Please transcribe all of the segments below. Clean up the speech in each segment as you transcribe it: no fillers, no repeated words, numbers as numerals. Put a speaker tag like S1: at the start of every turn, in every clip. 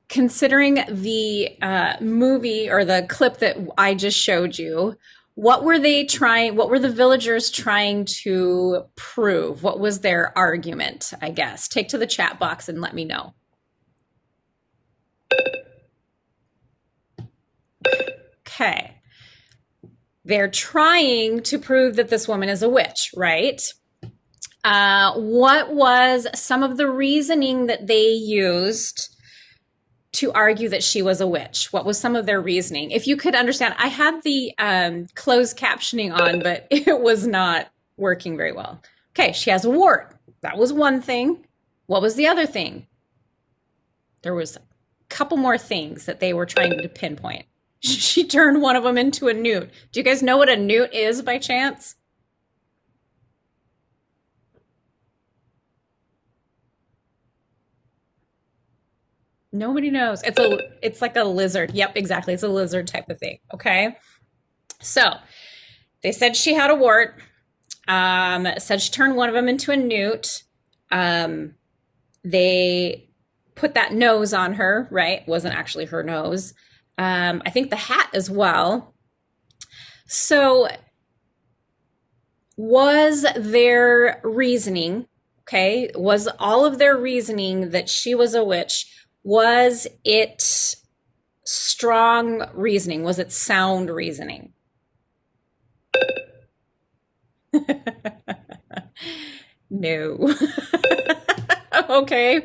S1: considering the movie or the clip that I just showed you, what were they trying, what were the villagers trying to prove? What was their argument, I guess? Take to the chat box and let me know. Okay. They're trying to prove that this woman is a witch, right? What was some of the reasoning that they used to argue that she was a witch? What was some of their reasoning? If you could understand, I had the closed captioning on, but it was not working very well. Okay, she has a wart. That was one thing. What was the other thing? There was a couple more things that they were trying to pinpoint. She turned one of them into a newt. Do you guys know what a newt is by chance? Nobody knows. It's like a lizard. Yep, exactly. It's a lizard type of thing. Okay. So they said she had a wart. Said she turned one of them into a newt. They put that nose on her, right? Wasn't actually her nose. I think the hat as well. So was their reasoning, okay, was all of their reasoning that she was a witch, was it strong reasoning? Was it sound reasoning? No. Okay.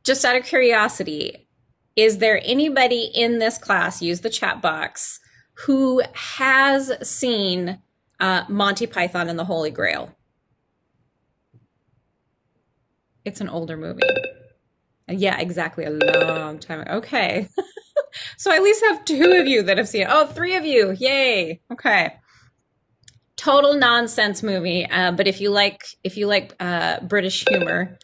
S1: Just out of curiosity, is there anybody in this class, use the chat box, who has seen Monty Python and the Holy Grail? It's an older movie. Yeah, exactly. A long time ago. Okay. So I at least have two of you that have seen it. Oh, three of you. Yay. Okay. Total nonsense movie. But if you like British humor,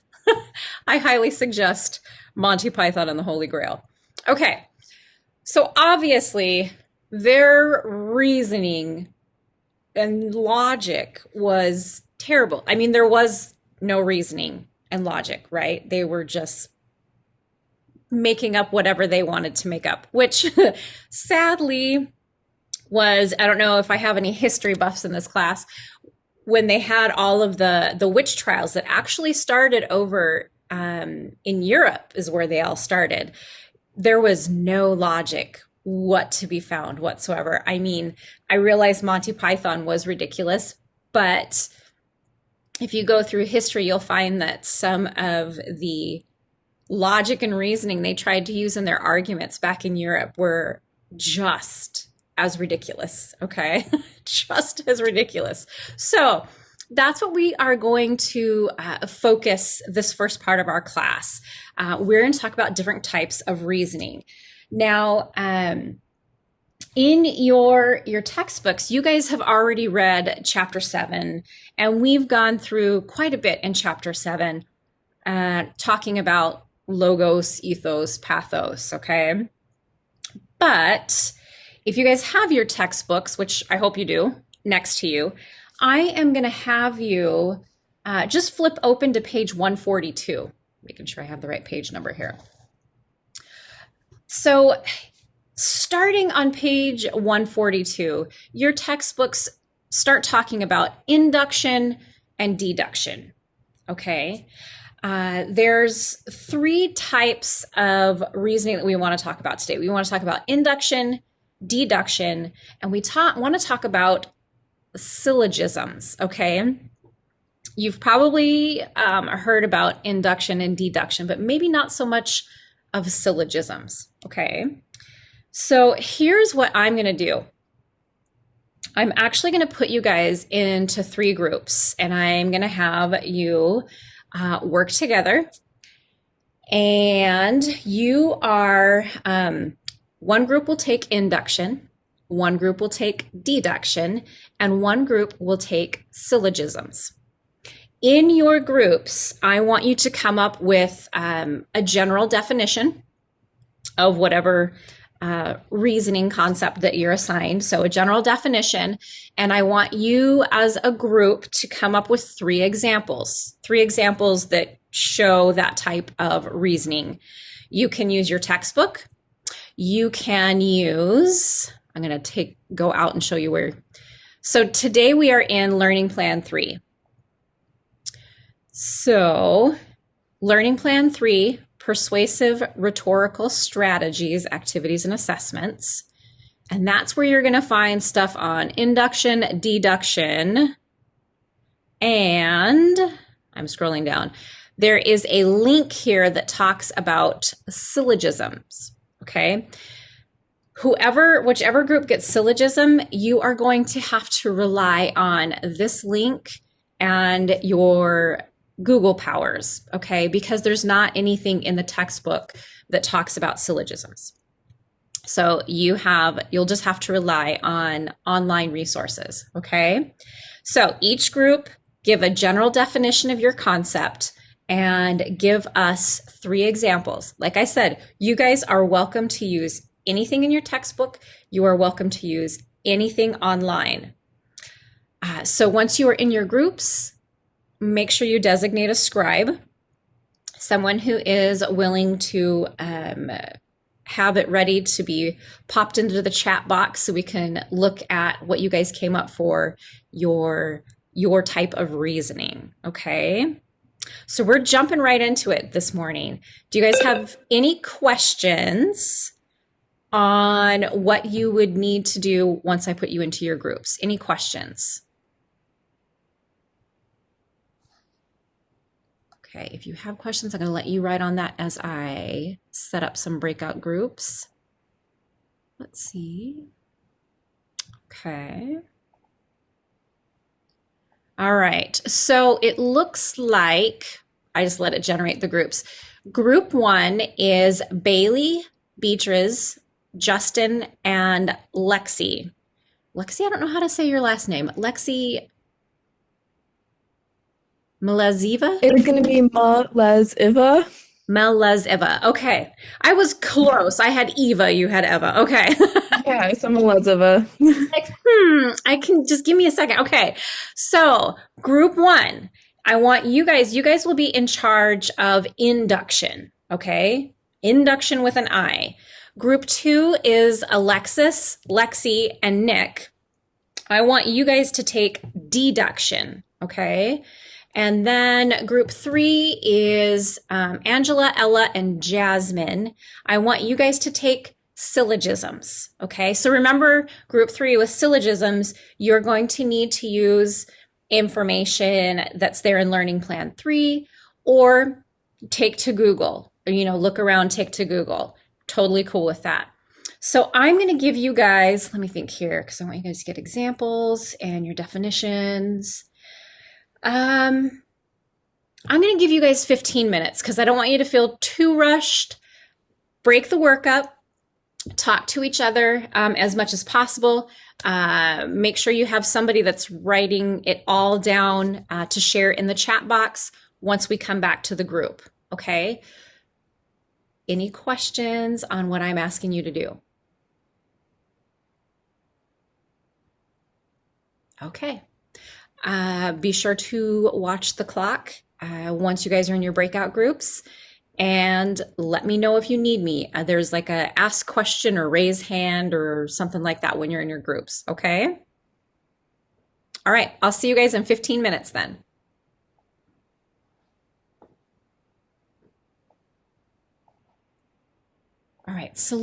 S1: I highly suggest Monty Python and the Holy Grail. Okay. So obviously their reasoning and logic was terrible. I mean, there was no reasoning and logic, right? They were just making up whatever they wanted to make up, which sadly was, I don't know if I have any history buffs in this class, when they had all of the witch trials that actually started over in Europe is where they all started. There was no logic what to be found whatsoever. I mean, I realized Monty Python was ridiculous, but if you go through history, you'll find that some of the logic and reasoning they tried to use in their arguments back in Europe were just as ridiculous, okay? Just as ridiculous. So that's what we are going to focus this first part of our class. We're going to talk about different types of reasoning. Now, in your textbooks, you guys have already read chapter 7, and we've gone through quite a bit in chapter 7, talking about logos, ethos, pathos, okay? But if you guys have your textbooks, which I hope you do, next to you, I am going to have you just flip open to page 142, making sure I have the right page number here. So starting on page 142, your textbooks start talking about induction and deduction, okay? There's three types of reasoning that we want to talk about today. We want to talk about induction, deduction, and we want to talk about syllogisms, okay? You've probably heard about induction and deduction, but maybe not so much of syllogisms, okay? So here's what I'm going to do. I'm actually going to put you guys into three groups, and I'm going to have you work together. And you are, one group will take induction, one group will take deduction, and one group will take syllogisms. In your groups, I want you to come up with a general definition of whatever reasoning concept that you're assigned. So a general definition. And I want you as a group to come up with three examples that show that type of reasoning. You can use your textbook. You can use, I'm going to go out and show you where. So today we are in Learning Plan 3. So Learning Plan 3, Persuasive Rhetorical Strategies, Activities, and Assessments. And that's where you're going to find stuff on induction, deduction, and I'm scrolling down. There is a link here that talks about syllogisms, okay? Whichever group gets syllogism, you are going to have to rely on this link and your Google powers, okay? Because there's not anything in the textbook that talks about syllogisms. So you'll just have to rely on online resources, okay? So each group give a general definition of your concept and give us three examples. Like I said, you guys are welcome to use anything in your textbook. You are welcome to use anything online. So once you are in your groups, make sure you designate a scribe, someone who is willing to have it ready to be popped into the chat box so we can look at what you guys came up for your type of reasoning, okay? So we're jumping right into it this morning. Do you guys have any questions on what you would need to do once I put you into your groups? Any questions? Okay, if you have questions, I'm going to let you write on that as I set up some breakout groups. Let's see. Okay. All right, so it looks like I just let it generate the groups. Group 1 is Bailey, Beatrice, Justin, and Lexi. Lexi, I don't know how to say your last name. Lexi Meleziva?
S2: It's going to be Meleziva.
S1: Meleziva. Okay. I was close. I had Eva, you had Eva. Okay.
S2: Yeah, it's Meleziva.
S1: Like, I can just give me a second. Okay. So group 1, I want you guys will be in charge of induction. Okay. Induction with an I. Group 2 is Alexis, Lexi, and Nick. I want you guys to take deduction. Okay. And then group 3 is Angela, Ella, and Jasmine. I want you guys to take syllogisms, okay? So remember, group 3 with syllogisms, you're going to need to use information that's there in Learning Plan 3 or take to Google, or, look around, take to Google. Totally cool with that. So I'm going to give you guys, let me think here, because I want you guys to get examples and your definitions. I'm going to give you guys 15 minutes because I don't want you to feel too rushed. Break the work up, talk to each other as much as possible. Make sure you have somebody that's writing it all down to share in the chat box once we come back to the group, okay? Any questions on what I'm asking you to do? Okay. Be sure to watch the clock once you guys are in your breakout groups and let me know if you need me. There's like a ask question or raise hand or something like that when you're in your groups, okay? All right, I'll see you guys in 15 minutes then. All right, so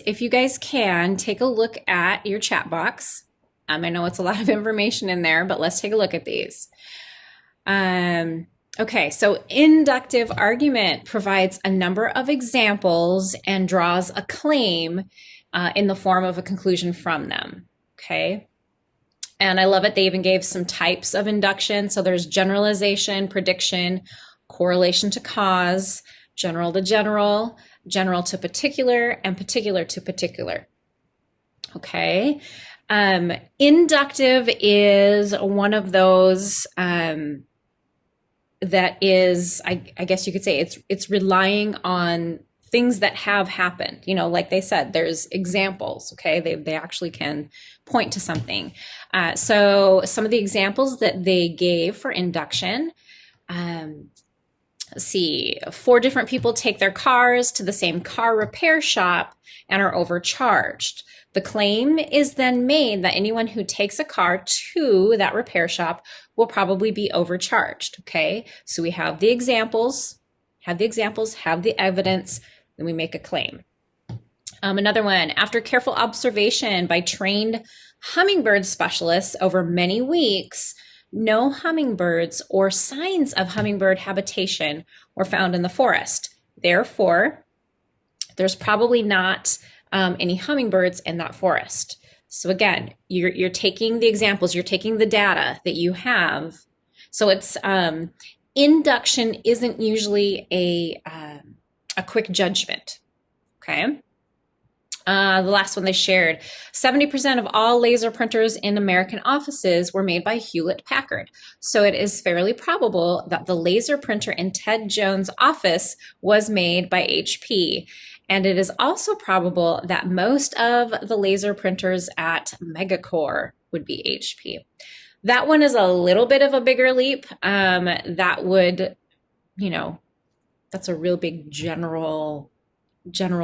S1: if you guys can, take a look at your chat box. I know it's a lot of information in there, but let's take a look at these. Okay, so inductive argument provides a number of examples and draws a claim in the form of a conclusion from them, okay? And I love it. They even gave some types of induction. So there's generalization, prediction, correlation to cause, general to general, general to particular, and particular to particular, okay? Inductive is one of those that is, I guess you could say it's relying on things that have happened. Like they said, there's examples, okay? They actually can point to something. So some of the examples that they gave for induction, let's see, 4 different people take their cars to the same car repair shop and are overcharged. The claim is then made that anyone who takes a car to that repair shop will probably be overcharged, okay? So we have the examples, have the evidence, then we make a claim. Another one, after careful observation by trained hummingbird specialists over many weeks, no hummingbirds or signs of hummingbird habitation were found in the forest. Therefore, there's probably not any hummingbirds in that forest. So again, you're taking the examples, you're taking the data that you have. So it's induction isn't usually a quick judgment. Okay. The last one they shared, 70% of all laser printers in American offices were made by Hewlett Packard. So it is fairly probable that the laser printer in Ted Jones' office was made by HP. And it is also probable that most of the laser printers at Megacore would be HP. That one is a little bit of a bigger leap. That would, that's a real big general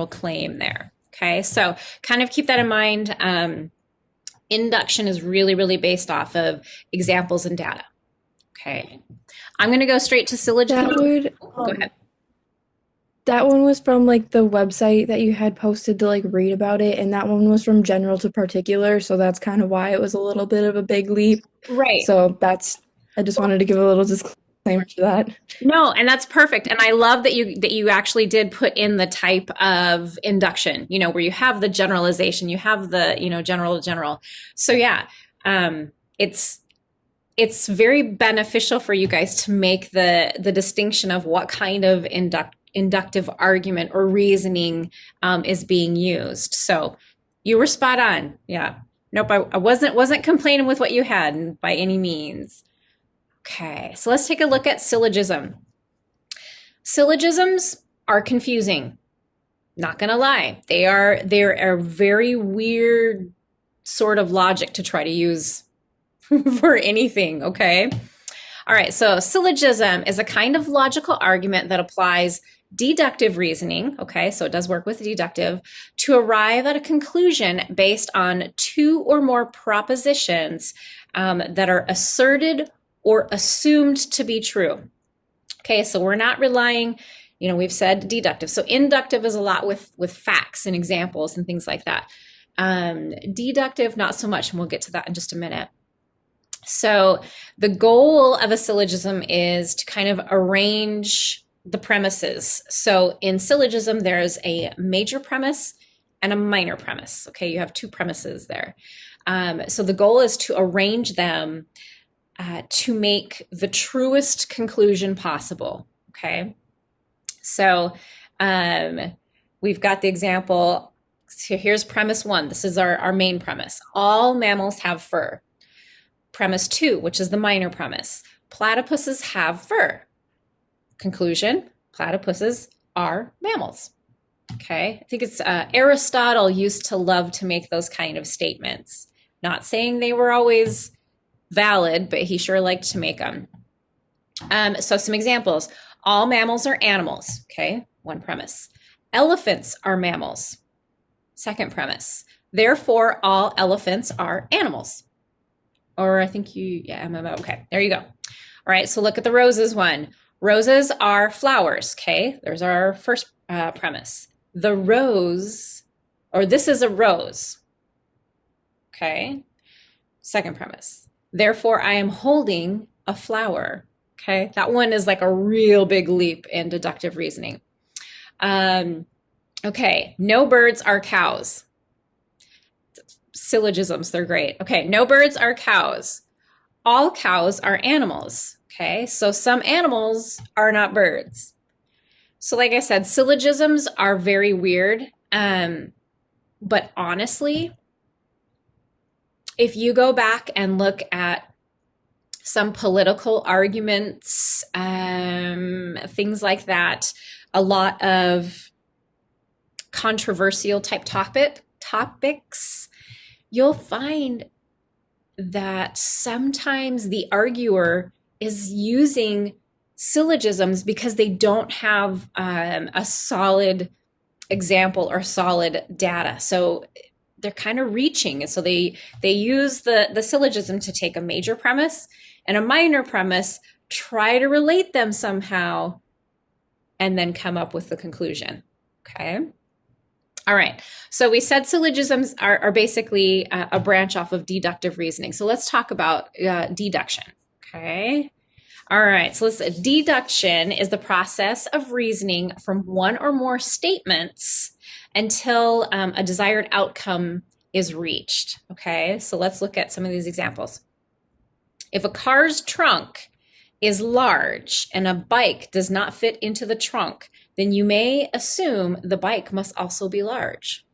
S1: claim there. Okay, so kind of keep that in mind. Induction is really, really based off of examples and data. Okay, I'm going to go straight to syllogism. Go ahead.
S2: That one was from like the website that you had posted to like read about it, and that one was from general to particular, so that's kind of why it was a little bit of a big leap.
S1: Right.
S2: So I just wanted to give a little disclaimer to that.
S1: No, and that's perfect. And I love that you actually did put in the type of induction, where you have the generalization, you have the, general to general. So yeah, it's very beneficial for you guys to make the distinction of what kind of inductive argument or reasoning is being used. So you were spot on. Yeah. Nope, I wasn't complaining with what you had by any means. Okay, so let's take a look at syllogism. Syllogisms are confusing. Not gonna lie, they're a very weird sort of logic to try to use for anything. Okay. All right, so syllogism is a kind of logical argument that applies deductive reasoning, okay, so it does work with deductive, to arrive at a conclusion based on 2 or more propositions that are asserted or assumed to be true. Okay, so we're not relying, we've said deductive. So inductive is a lot with facts and examples and things like that. Deductive, not so much, and we'll get to that in just a minute. So the goal of a syllogism is to kind of arrange the premises. So in syllogism, there's a major premise and a minor premise. Okay, you have 2 premises there. So the goal is to arrange them to make the truest conclusion possible. Okay, so we've got the example. So here's premise 1. This is our main premise. All mammals have fur. Premise 2, which is the minor premise. Platypuses have fur. Conclusion, platypuses are mammals. Okay, I think it's Aristotle used to love to make those kind of statements. Not saying they were always valid, but he sure liked to make them. So some examples. All mammals are animals. Okay, one premise. Elephants are mammals. Second premise. Therefore, all elephants are animals. Or I think MMO. Okay, there you go. All right, so look at the roses one. Roses are flowers. Okay, there's our first premise. The rose, or this is a rose. Okay, second premise. Therefore, I am holding a flower. Okay, that one is like a real big leap in deductive reasoning. Okay, no birds are cows. Syllogisms, they're great. Okay, no birds are cows. All cows are animals. Okay, so some animals are not birds. So like I said, syllogisms are very weird. But honestly, if you go back and look at some political arguments, things like that, a lot of controversial type topics, you'll find that sometimes the arguer is using syllogisms because they don't have a solid example or solid data. So they're kind of reaching. So they use the syllogism to take a major premise and a minor premise, try to relate them somehow, and then come up with the conclusion. Okay. All right. So we said syllogisms are basically a branch off of deductive reasoning. So let's talk about deduction. Okay. All right. So deduction is the process of reasoning from one or more statements until a desired outcome is reached. Okay. So let's look at some of these examples. If a car's trunk is large and a bike does not fit into the trunk, then you may assume the bike must also be large.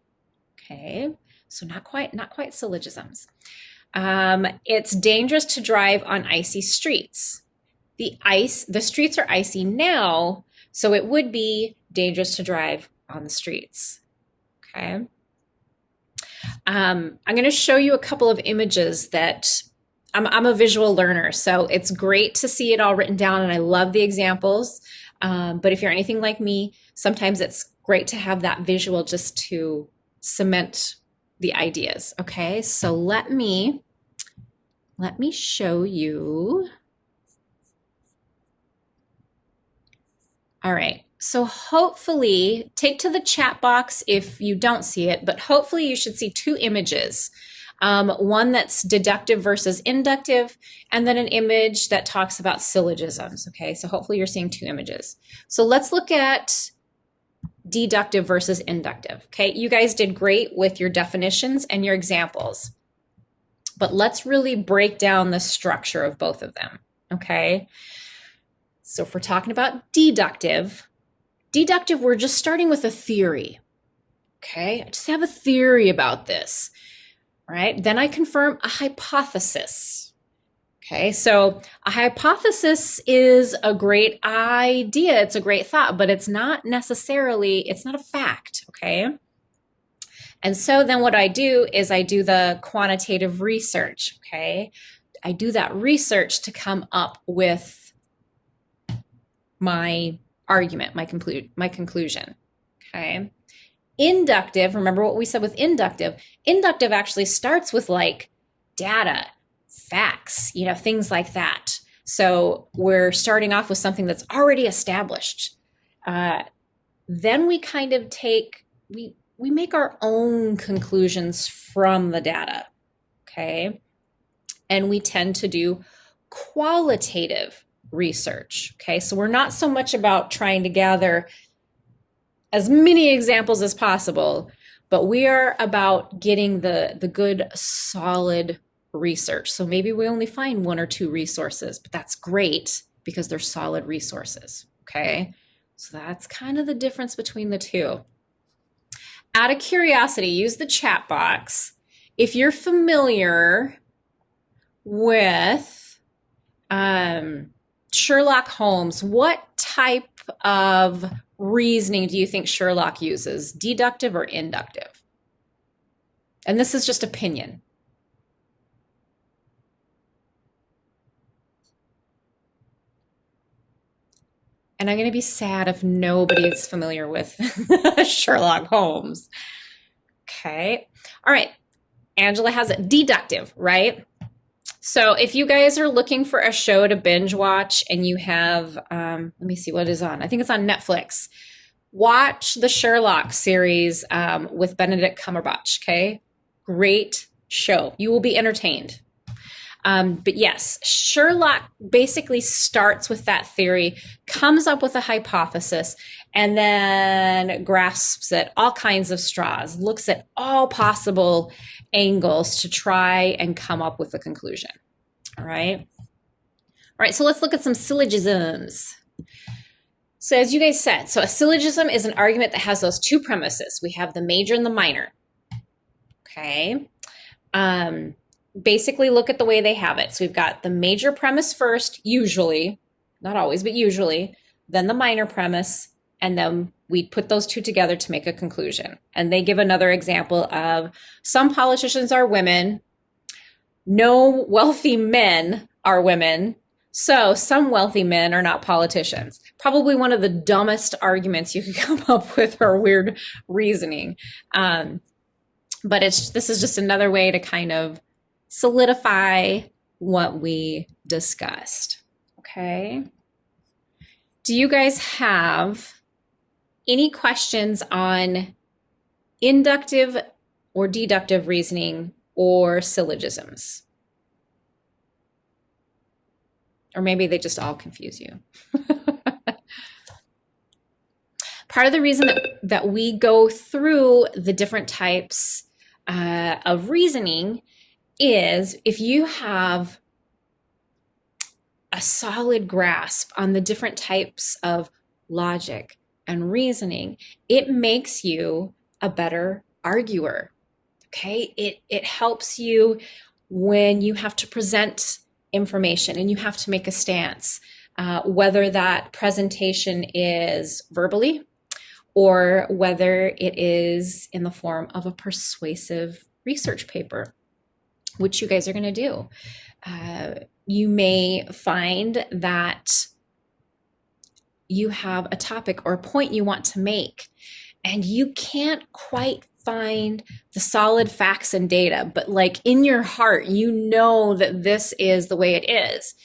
S1: Okay, so not quite syllogisms. It's dangerous to drive on icy streets. The streets are icy now, so it would be dangerous to drive on the streets. Okay. I'm going to show you a couple of images that I'm a visual learner, so it's great to see it all written down, and I love the examples. But if you're anything like me, sometimes it's great to have that visual just to cement the ideas. Okay, so let me show you. All right, so hopefully, take to the chat box if you don't see it, but hopefully you should see two images. One that's deductive versus inductive, and then an image that talks about syllogisms. Okay, so hopefully you're seeing two images. So let's look at deductive versus inductive. Okay, you guys did great with your definitions and your examples, but let's really break down the structure of both of them. Okay, so if we're talking about deductive, we're just starting with a theory. Okay, I just have a theory about this. Right? Then I confirm a hypothesis. Okay, so a hypothesis is a great idea. It's a great thought, but it's not a fact. Okay. And so then what I do is I do the quantitative research. Okay. I do that research to come up with my argument, my conclusion. Okay. Inductive, remember what we said with inductive? Inductive actually starts with like data, facts, things like that. So we're starting off with something that's already established. Then we kind of we make our own conclusions from the data, okay? And we tend to do qualitative research, okay? So we're not so much about trying to gather as many examples as possible, but we are about getting the good, solid research. So maybe we only find one or two resources, but that's great because they're solid resources, okay? So that's kind of the difference between the two. Out of curiosity, use the chat box. If you're familiar with Sherlock Holmes, what type of reasoning do you think Sherlock uses? Deductive or inductive? And this is just opinion. And I'm going to be sad if nobody is familiar with Sherlock Holmes. Okay. All right. Angela has it. Deductive, right? So if you guys are looking for a show to binge watch and you have, let me see what is on. I think it's on Netflix. Watch the Sherlock series with Benedict Cumberbatch, okay? Great show. You will be entertained. But yes, Sherlock basically starts with that theory, comes up with a hypothesis, and then grasps at all kinds of straws, looks at all possible angles to try and come up with a conclusion. All right. All right. So let's look at some syllogisms. So as you guys said, so a syllogism is an argument that has those two premises. We have the major and the minor. Okay. Basically look at the way they have it. So we've got the major premise first, usually, not always, but usually, then the minor premise, and then we'd put those two together to make a conclusion. And they give another example of some politicians are women, no wealthy men are women, so some wealthy men are not politicians. Probably one of the dumbest arguments you could come up with, or weird reasoning. But this is just another way to kind of solidify what we discussed. Okay. Do you guys have any questions on inductive or deductive reasoning or syllogisms? Or maybe they just all confuse you. Part of the reason that we go through the different types of reasoning is if you have a solid grasp on the different types of logic and reasoning, it makes you a better arguer. Okay, it helps you when you have to present information and you have to make a stance, whether that presentation is verbally or whether it is in the form of a persuasive research paper, which you guys are going to do. You may find that you have a topic or a point you want to make, and you can't quite find the solid facts and data, but like in your heart, you know that this is the way it is.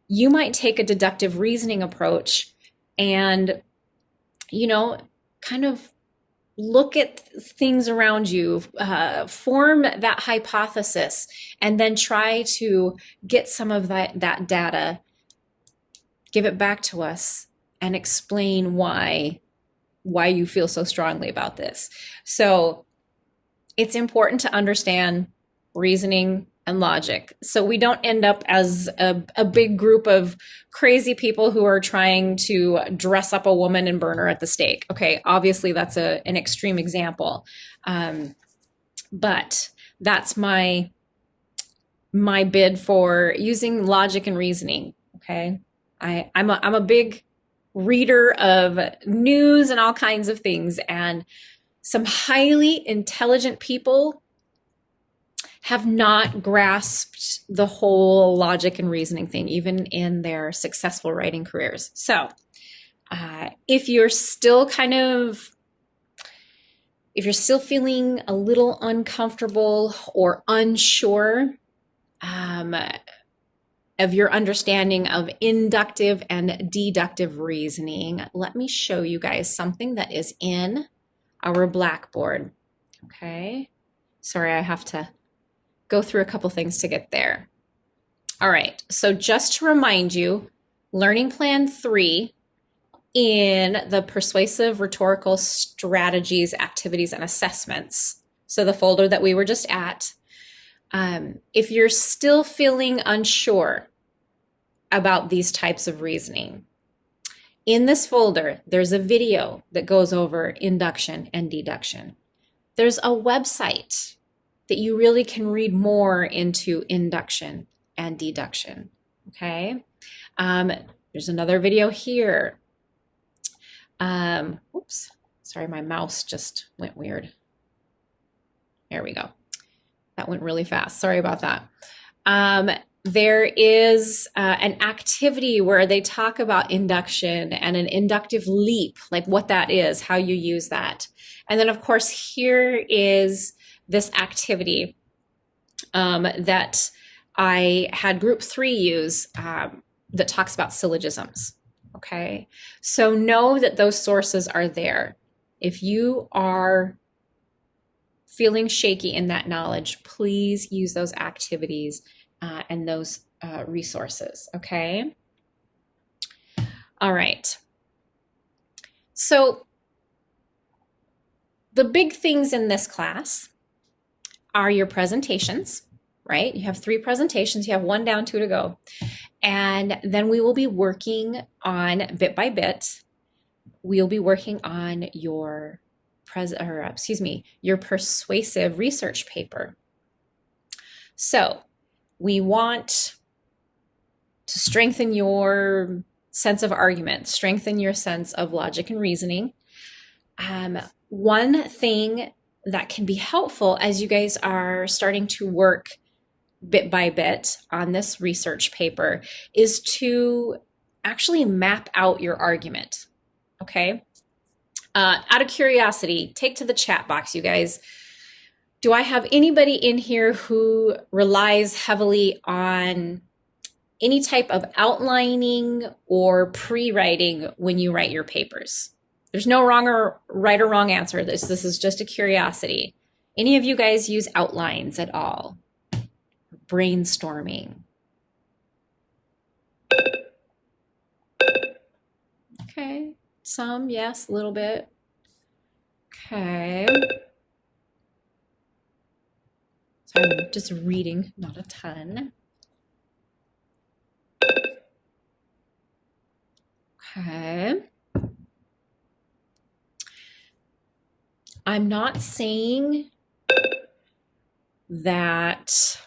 S1: You might take a deductive reasoning approach and, kind of look at things around you, form that hypothesis, and then try to get some of that data, give it back to us, and explain why you feel so strongly about this. So it's important to understand reasoning and logic, so we don't end up as a big group of crazy people who are trying to dress up a woman and burn her at the stake. Okay, obviously that's an extreme example, but that's my bid for using logic and reasoning. Okay, I'm a big reader of news and all kinds of things, and some highly intelligent people have not grasped the whole logic and reasoning thing, even in their successful writing careers. So if you're still feeling a little uncomfortable or unsure of your understanding of inductive and deductive reasoning, let me show you guys something that is in our Blackboard. Okay. Sorry, I have to go through a couple things to get there. All right, so just to remind you, Learning Plan 3 in the Persuasive Rhetorical Strategies, Activities, and Assessments, so the folder that we were just at, if you're still feeling unsure about these types of reasoning, in this folder, there's a video that goes over induction and deduction. There's a website that you really can read more into induction and deduction, okay? There's another video here. Oops, sorry, my mouse just went weird. There we go. That went really fast, sorry about that. There is an activity where they talk about induction and an inductive leap, like what that is, how you use that. And then of course, here is this activity that I had group 3 use that talks about syllogisms. Okay, so know that those sources are there. If you are feeling shaky in that knowledge, please use those activities and those resources. Okay. All right. So the big things in this class are your presentations, right? You have 3 presentations, you have 1 down, 2 to go. And then we will be working on bit by bit. We'll be working on your your persuasive research paper. So we want to strengthen your sense of argument, strengthen your sense of logic and reasoning. One thing that can be helpful as you guys are starting to work bit by bit on this research paper is to actually map out your argument. Okay. Out of curiosity, take to the chat box, you guys. Do I have anybody in here who relies heavily on any type of outlining or pre-writing when you write your papers? There's no right or wrong answer. This is just a curiosity. Any of you guys use outlines at all? Brainstorming. Okay, some, yes, a little bit. Okay. So I'm just reading, not a ton. Okay. I'm not saying that,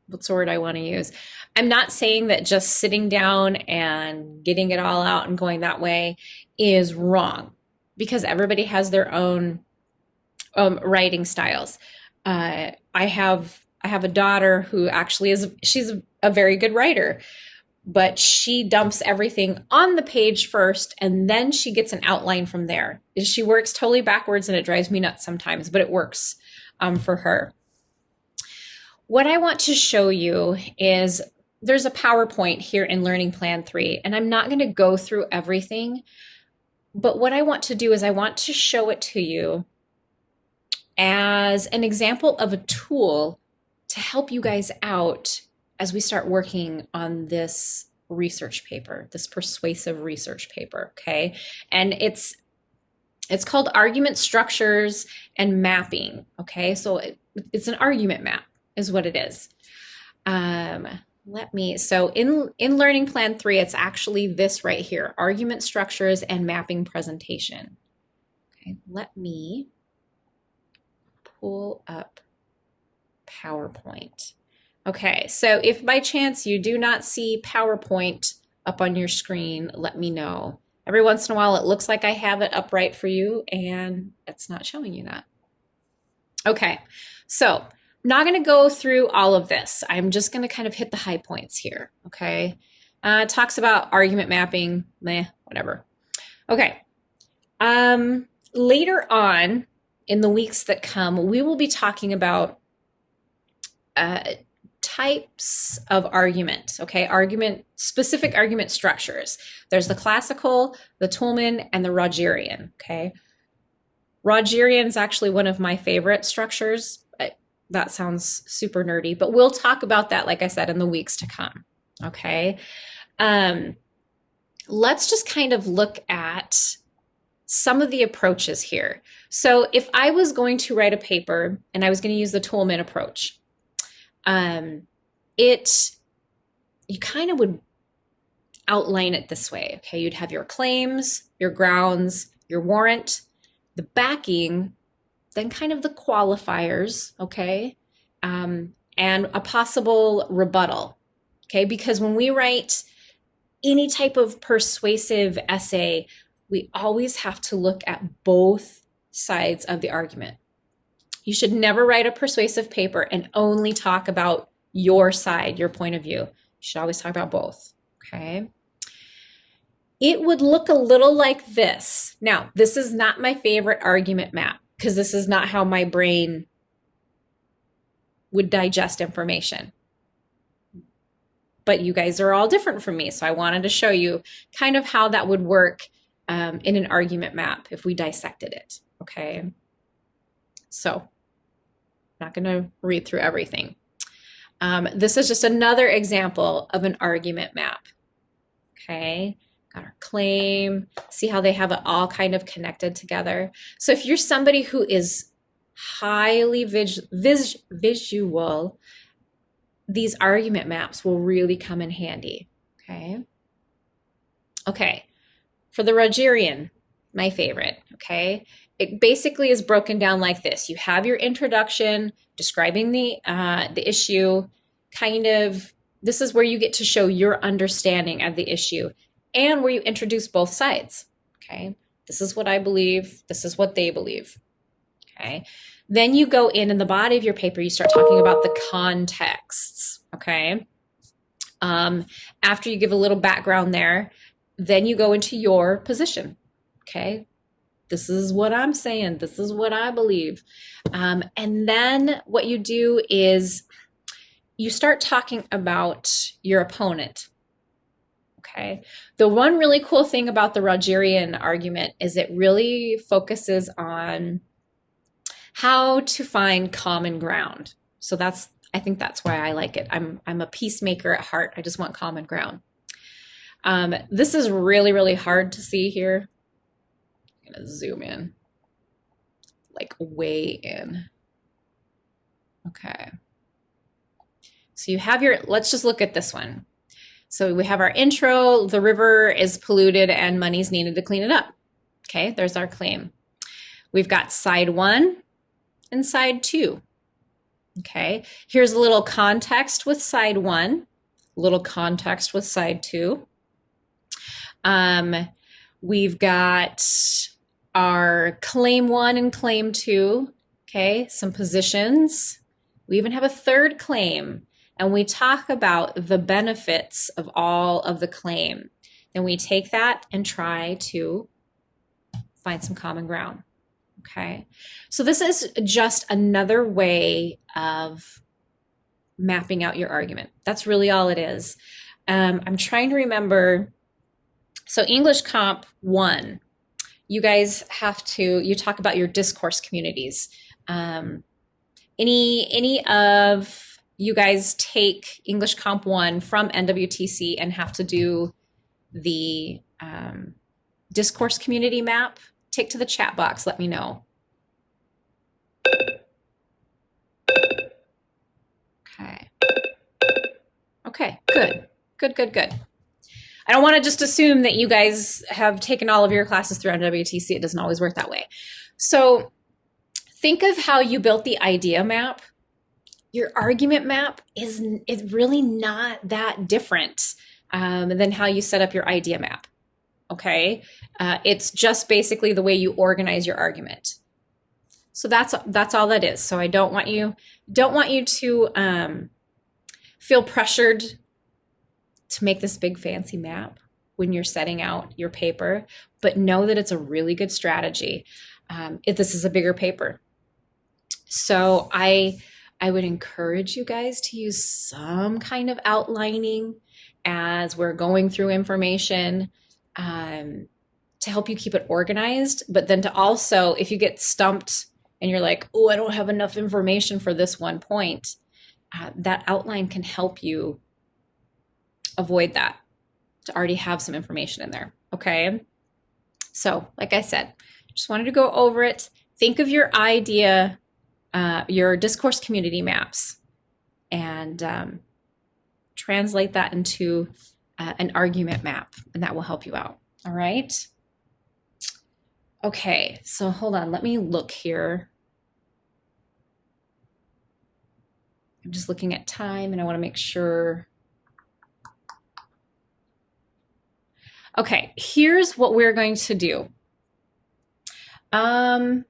S1: what's the word I want to use? I'm not saying that just sitting down and getting it all out and going that way is wrong, because everybody has their own writing styles. I have a daughter who actually she's a very good writer, but she dumps everything on the page first and then she gets an outline from there. She works totally backwards and it drives me nuts sometimes, but it works for her. What I want to show you is there's a PowerPoint here in Learning Plan 3, and I'm not going to go through everything, but what I want to do is I want to show it to you as an example of a tool to help you guys out as we start working on this research paper, this persuasive research paper, okay? And it's called Argument Structures and Mapping, okay? So it's an argument map is what it is. So in Learning Plan 3, it's actually this right here, Argument Structures and Mapping Presentation. Okay, let me pull up PowerPoint. Okay, so if by chance you do not see PowerPoint up on your screen, let me know. Every once in a while, it looks like I have it upright for you and it's not showing you that. Okay, so I'm not going to go through all of this. I'm just going to kind of hit the high points here, okay? It talks about argument mapping, whatever. Okay, later on in the weeks that come, we will be talking about types of argument, okay? Specific argument structures. There's the classical, the Toulmin, and the Rogerian, okay? Rogerian is actually one of my favorite structures. That sounds super nerdy, but we'll talk about that, like I said, in the weeks to come, okay? Let's just kind of look at some of the approaches here. So if I was going to write a paper and I was going to use the Toulmin approach, you kind of would outline it this way, okay? You'd have your claims, your grounds, your warrant, the backing, then kind of the qualifiers, okay? And a possible rebuttal, okay? Because when we write any type of persuasive essay, we always have to look at both sides of the argument. You should never write a persuasive paper and only talk about your side, your point of view. You should always talk about both, okay? It would look a little like this. Now, this is not my favorite argument map because this is not how my brain would digest information. But you guys are all different from me, so I wanted to show you kind of how that would work in an argument map if we dissected it, okay? So, not going to read through everything. This is just another example of an argument map, okay? Got our claim, see how they have it all kind of connected together. So if you're somebody who is highly visual, these argument maps will really come in handy, okay? Okay, for the Rogerian, my favorite, okay? It basically is broken down like this. You have your introduction describing the issue, kind of This is where you get to show your understanding of the issue and where you introduce both sides. Okay. This is what I believe. This is what they believe. Okay. Then you go in the body of your paper, you start talking about the contexts. Okay. After you give a little background there, then you go into your position. Okay. This is what I'm saying. This is what I believe. And then what you do is you start talking about your opponent. Okay. The one really cool thing about the Rogerian argument is it really focuses on how to find common ground. So I think that's why I like it. I'm a peacemaker at heart. I just want common ground. This is really, really hard to see here. I'm gonna zoom in, like way in. Okay. So you have let's just look at this one. So we have our intro, the river is polluted and money's needed to clean it up. Okay, there's our claim. We've got side 1 and side 2. Okay, here's a little context with side 1, little context with side 2. We've got our claim 1 and claim 2. Okay, some positions. We even have a third claim, and we talk about the benefits of all of the claim. Then we take that and try to find some common ground. Okay, so this is just another way of mapping out your argument. That's really all it is. I'm trying to remember. So English Comp 1, you guys you talk about your discourse communities. Any of you guys take English Comp 1 from NWTC and have to do the discourse community map? Take to the chat box, let me know. Okay, good. I don't want to just assume that you guys have taken all of your classes through NWTC. It doesn't always work that way. So think of how you built the idea map. Your argument map is really not that different than how you set up your idea map. Okay, it's just basically the way you organize your argument. So that's all that is. So I don't want you to feel pressured to make this big fancy map when you're setting out your paper, but know that it's a really good strategy if this is a bigger paper. So I would encourage you guys to use some kind of outlining as we're going through information to help you keep it organized, but then to also, if you get stumped and you're like, oh, I don't have enough information for this one point, that outline can help you avoid that, to already have some information in there. Okay. So like I said, just wanted to go over it. Think of your idea, your discourse community maps, and translate that into an argument map, and that will help you out. All right. Okay. So hold on. Let me look here. I'm just looking at time and I want to make sure. Okay, here's what we're going to do. I'm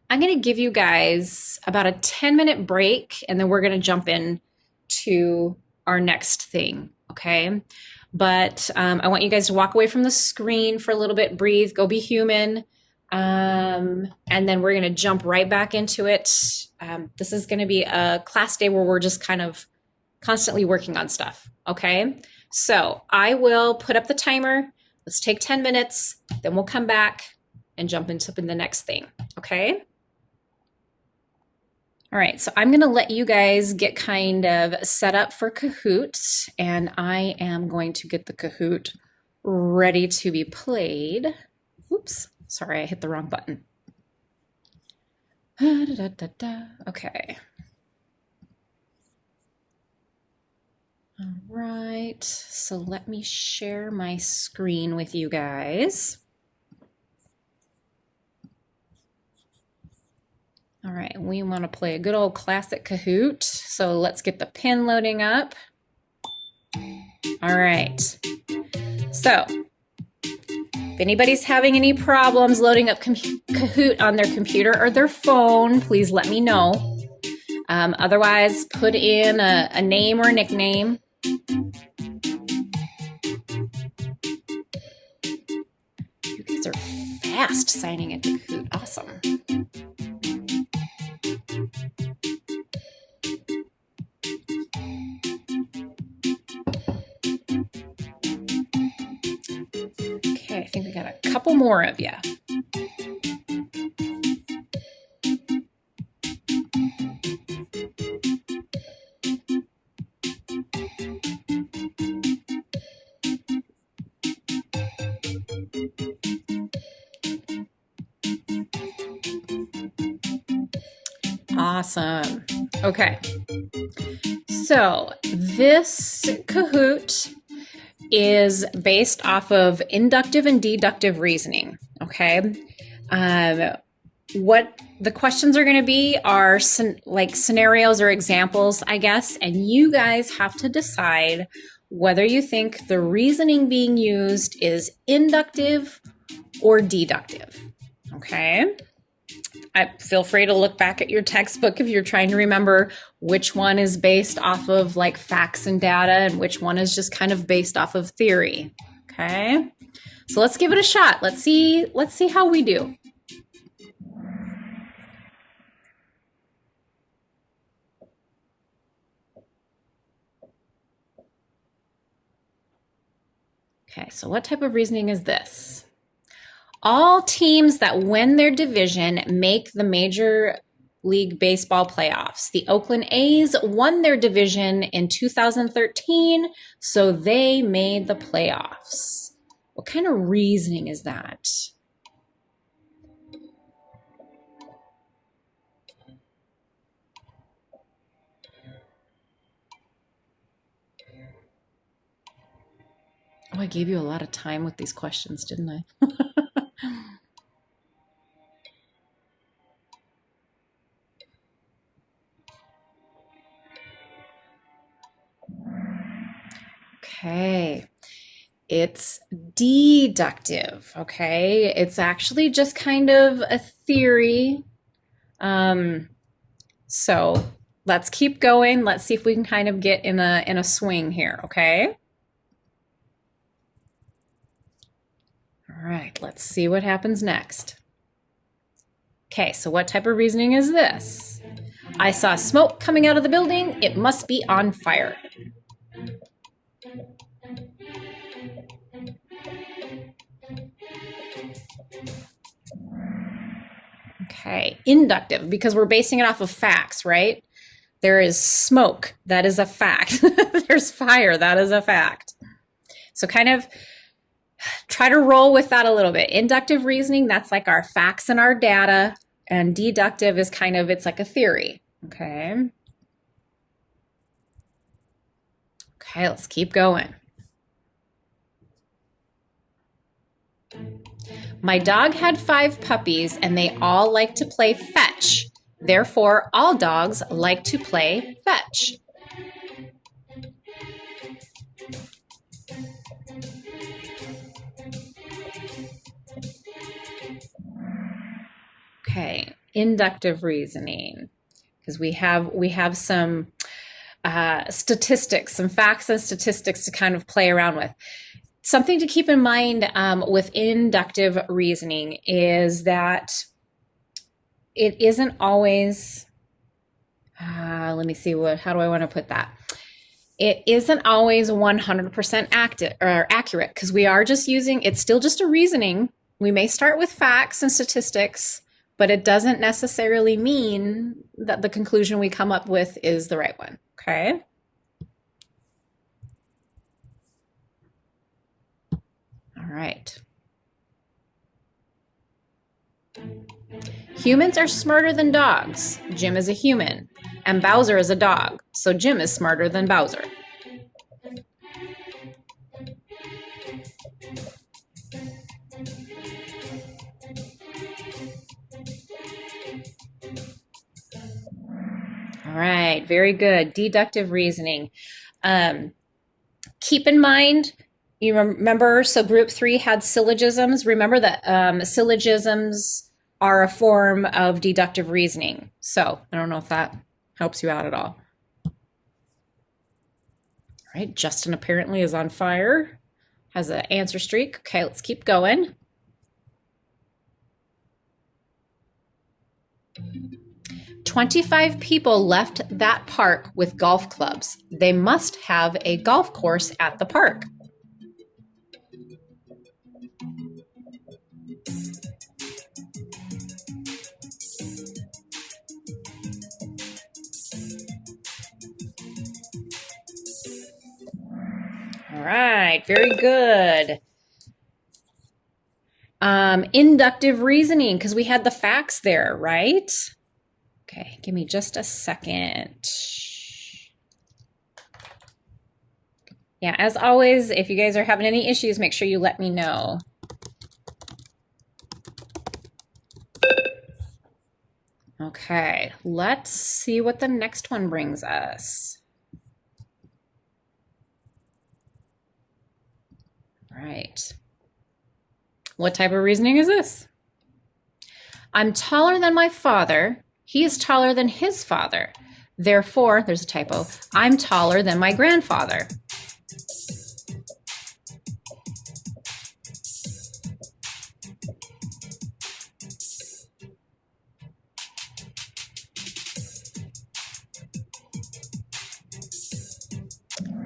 S1: going to give you guys about a 10-minute break, and then we're going to jump in to our next thing, okay? But I want you guys to walk away from the screen for a little bit, breathe, go be human, and then we're going to jump right back into it. This is going to be a class day where we're just kind of constantly working on stuff, okay? So I will put up the timer. Let's take 10 minutes, then we'll come back and jump into the next thing, okay? All right, so I'm gonna let you guys get kind of set up for Kahoot, and I am going to get the Kahoot ready to be played. Oops, sorry, I hit the wrong button. Okay. All right, so let me share my screen with you guys. All right, we want to play a good old classic Kahoot. So let's get the pin loading up. All right. So if anybody's having any problems loading up Kahoot on their computer or their phone, please let me know. Otherwise, put in a name or a nickname. You guys are fast signing into Kahoot. Awesome. Okay, I think we got a couple more of you. Awesome. Okay. So this Kahoot is based off of inductive and deductive reasoning. Okay. What the questions are going to be are like scenarios or examples, I guess, and you guys have to decide whether you think the reasoning being used is inductive or deductive. Okay. Feel free to look back at your textbook if you're trying to remember which one is based off of like facts and data and which one is just kind of based off of theory. Okay. So let's give it a shot. Let's see how we do. Okay, so what type of reasoning is this? All teams that win their division make the Major League Baseball playoffs. The Oakland A's won their division in 2013, so they made the playoffs. What kind of reasoning is that? Oh, I gave you a lot of time with these questions, didn't I? Okay, it's deductive, okay? It's actually just kind of a theory. So let's keep going. Let's see if we can kind of get in a swing here, okay? All right, let's see what happens next. Okay, so what type of reasoning is this? I saw smoke coming out of the building. It must be on fire. Okay, inductive, because we're basing it off of facts, right? There is smoke, that is a fact. There's fire, that is a fact. So kind of try to roll with that a little bit. Inductive reasoning, that's like our facts and our data, and deductive is kind of, it's like a theory, okay? Okay, let's keep going. My dog had 5 puppies and they all like to play fetch. Therefore, all dogs like to play fetch. Okay, inductive reasoning, because we have some statistics, some facts and statistics to kind of play around with. Something to keep in mind with inductive reasoning is that it isn't always, let me see, how do I want to put that? It isn't always 100% accurate, because we are just using, it's still just a reasoning. We may start with facts and statistics, but it doesn't necessarily mean that the conclusion we come up with is the right one, okay? All right. Humans are smarter than dogs. Jim is a human, and Bowser is a dog, so Jim is smarter than Bowser. All right, very good. Deductive reasoning. Keep in mind, you remember, so group 3 had syllogisms. Remember that syllogisms are a form of deductive reasoning. So I don't know if that helps you out at all. All right, Justin apparently is on fire, has an answer streak. Okay, let's keep going. "25 people left that park with golf clubs. They must have a golf course at the park." All right, very good. Inductive reasoning, because we had the facts there, right? Okay, give me just a second. Yeah, as always, if you guys are having any issues, make sure you let me know. Okay, let's see what the next one brings us. All right. What type of reasoning is this? "I'm taller than my father. He is taller than his father. Therefore," there's a typo, "I'm taller than my grandfather."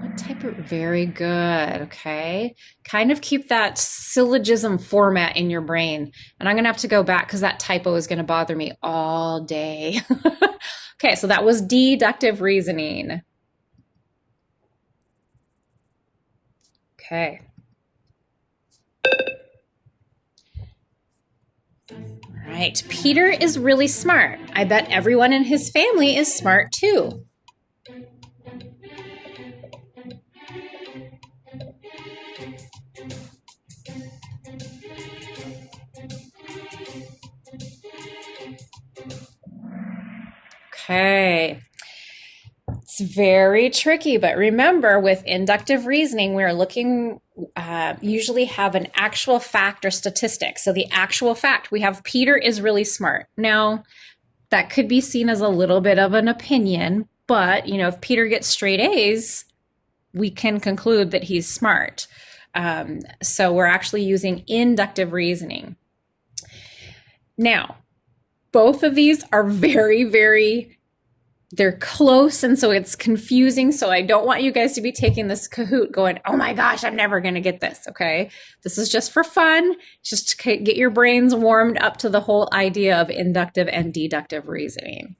S1: What type of, very good, okay. Kind of keep that syllogism format in your brain. And I'm gonna have to go back because that typo is gonna bother me all day. Okay, so that was deductive reasoning. Okay. All right, "Peter is really smart. I bet everyone in his family is smart too." Okay. It's very tricky, but remember, with inductive reasoning, we're looking, usually have an actual fact or statistic. So the actual fact, we have Peter is really smart. Now, that could be seen as a little bit of an opinion, but if Peter gets straight A's, we can conclude that he's smart. So we're actually using inductive reasoning. Now, both of these are they're close, and so it's confusing. So I don't want you guys to be taking this Kahoot going, "Oh my gosh, I'm never going to get this." Okay. This is just for fun, just to get your brains warmed up to the whole idea of inductive and deductive reasoning.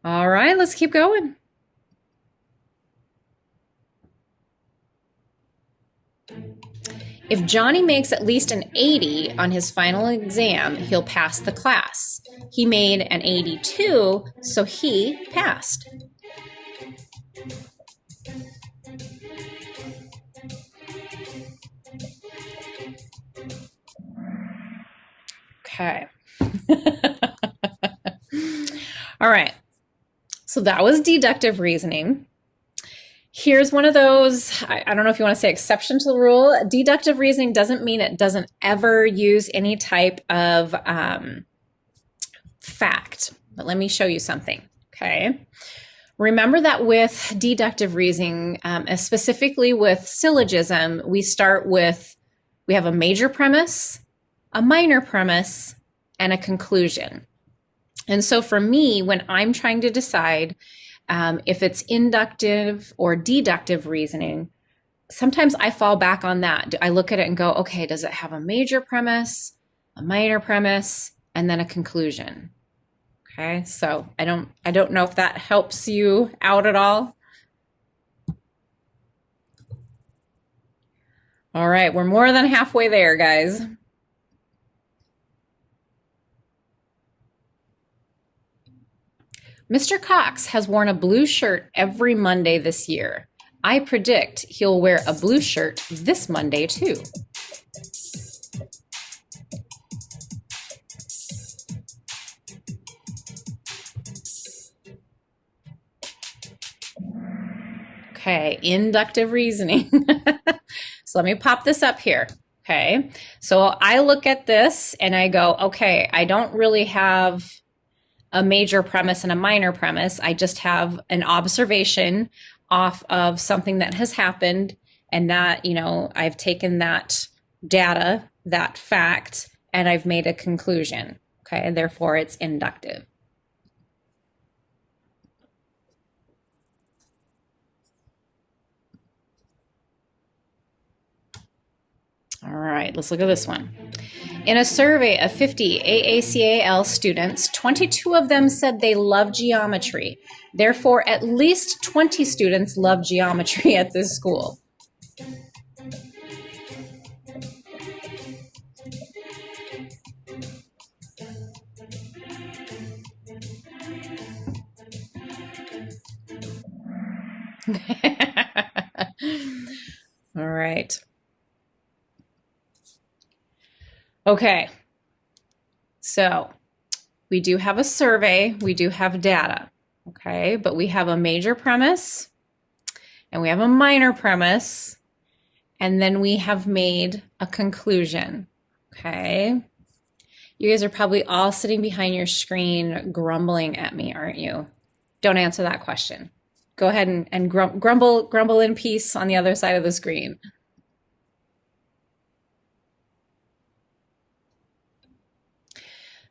S1: All right, let's keep going. "If Johnny makes at least an 80 on his final exam, he'll pass the class. He made an 82, so he passed." Okay. All right. So that was deductive reasoning. Here's one of those, I don't know if you want to say exception to the rule. Deductive reasoning doesn't mean it doesn't ever use any type of fact. But let me show you something, okay? Remember that with deductive reasoning, specifically with syllogism, we have a major premise, a minor premise, and a conclusion. And so for me, when I'm trying to decide if it's inductive or deductive reasoning, sometimes I fall back on that. I look at it and go, okay, does it have a major premise, a minor premise, and then a conclusion? Okay, so I don't know if that helps you out at all. All right, we're more than halfway there, guys. "Mr. Cox has worn a blue shirt every Monday this year. I predict he'll wear a blue shirt this Monday too." Okay, inductive reasoning. So let me pop this up here. Okay, so I look at this and I go, okay, I don't really have a major premise and a minor premise. I just have an observation off of something that has happened, and that, I've taken that data, that fact, and I've made a conclusion. Okay, and therefore it's inductive. All right, let's look at this one. In a survey of 50 AACAL students, 22 of them said they love geometry. Therefore, at least 20 students love geometry at this school. All right. Okay. So we do have a survey, we do have data, okay? But we have a major premise and we have a minor premise, and then we have made a conclusion, okay? You guys are probably all sitting behind your screen grumbling at me, aren't you? Don't answer that question. Go ahead and grumble in peace on the other side of the screen.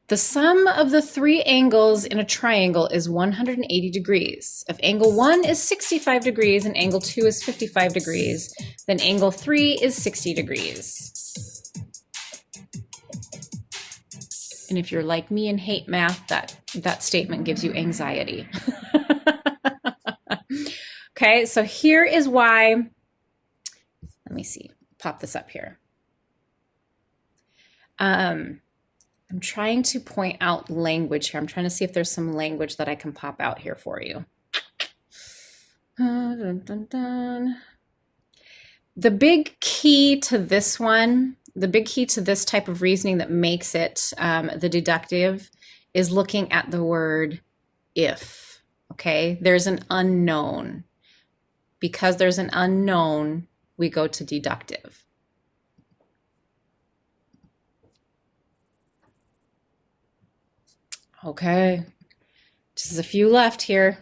S1: The sum of the three angles in a triangle is 180 degrees. If angle 1 is 65 degrees and angle 2 is 55 degrees, then angle 3 is 60 degrees. And if you're like me and hate math, that statement gives you anxiety. Okay, so here is why, let me see, pop this up here. I'm trying to point out language here. I'm trying to see if there's some language that I can pop out here for you. Dun, dun, dun. The big key to this one, the big key to this type of reasoning that makes it the deductive is looking at the word if, okay? There's an unknown. Because there's an unknown, we go to deductive. Okay, just a few left here.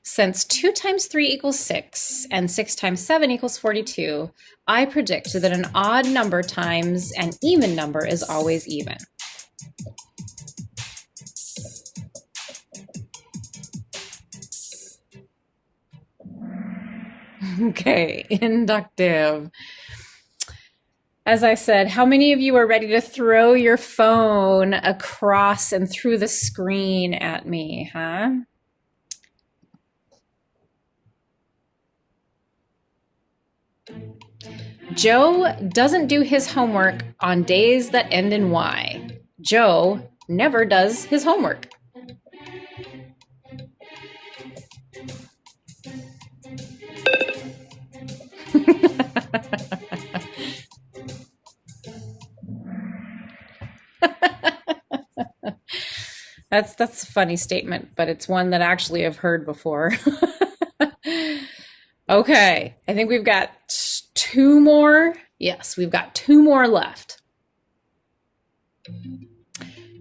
S1: Since 2 times 3 equals 6 and 6 times 7 equals 42, I predict that an odd number times an even number is always even. Okay, inductive. As I said, how many of you are ready to throw your phone across and through the screen at me, huh? Joe doesn't do his homework on days that end in Y. Joe never does his homework. That's a funny statement, but it's one that actually I've heard before. Okay, I think we've got 2 more. Yes, we've got 2 more left.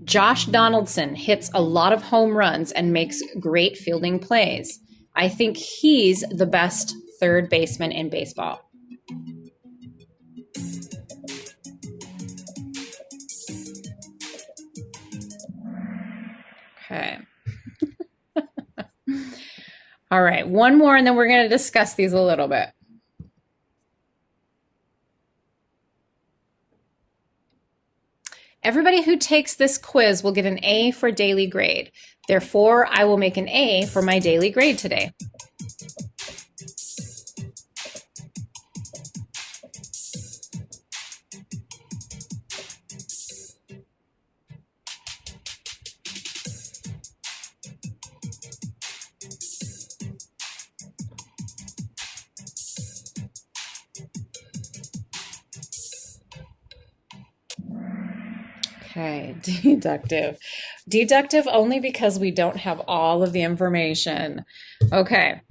S1: Josh Donaldson hits a lot of home runs and makes great fielding plays. I think he's the best third baseman in baseball. Okay. All right, one more and then we're going to discuss these a little bit. Everybody who takes this quiz will get an A for daily grade. Therefore, I will make an A for my daily grade today. Okay, deductive. Deductive only because we don't have all of the information. Okay.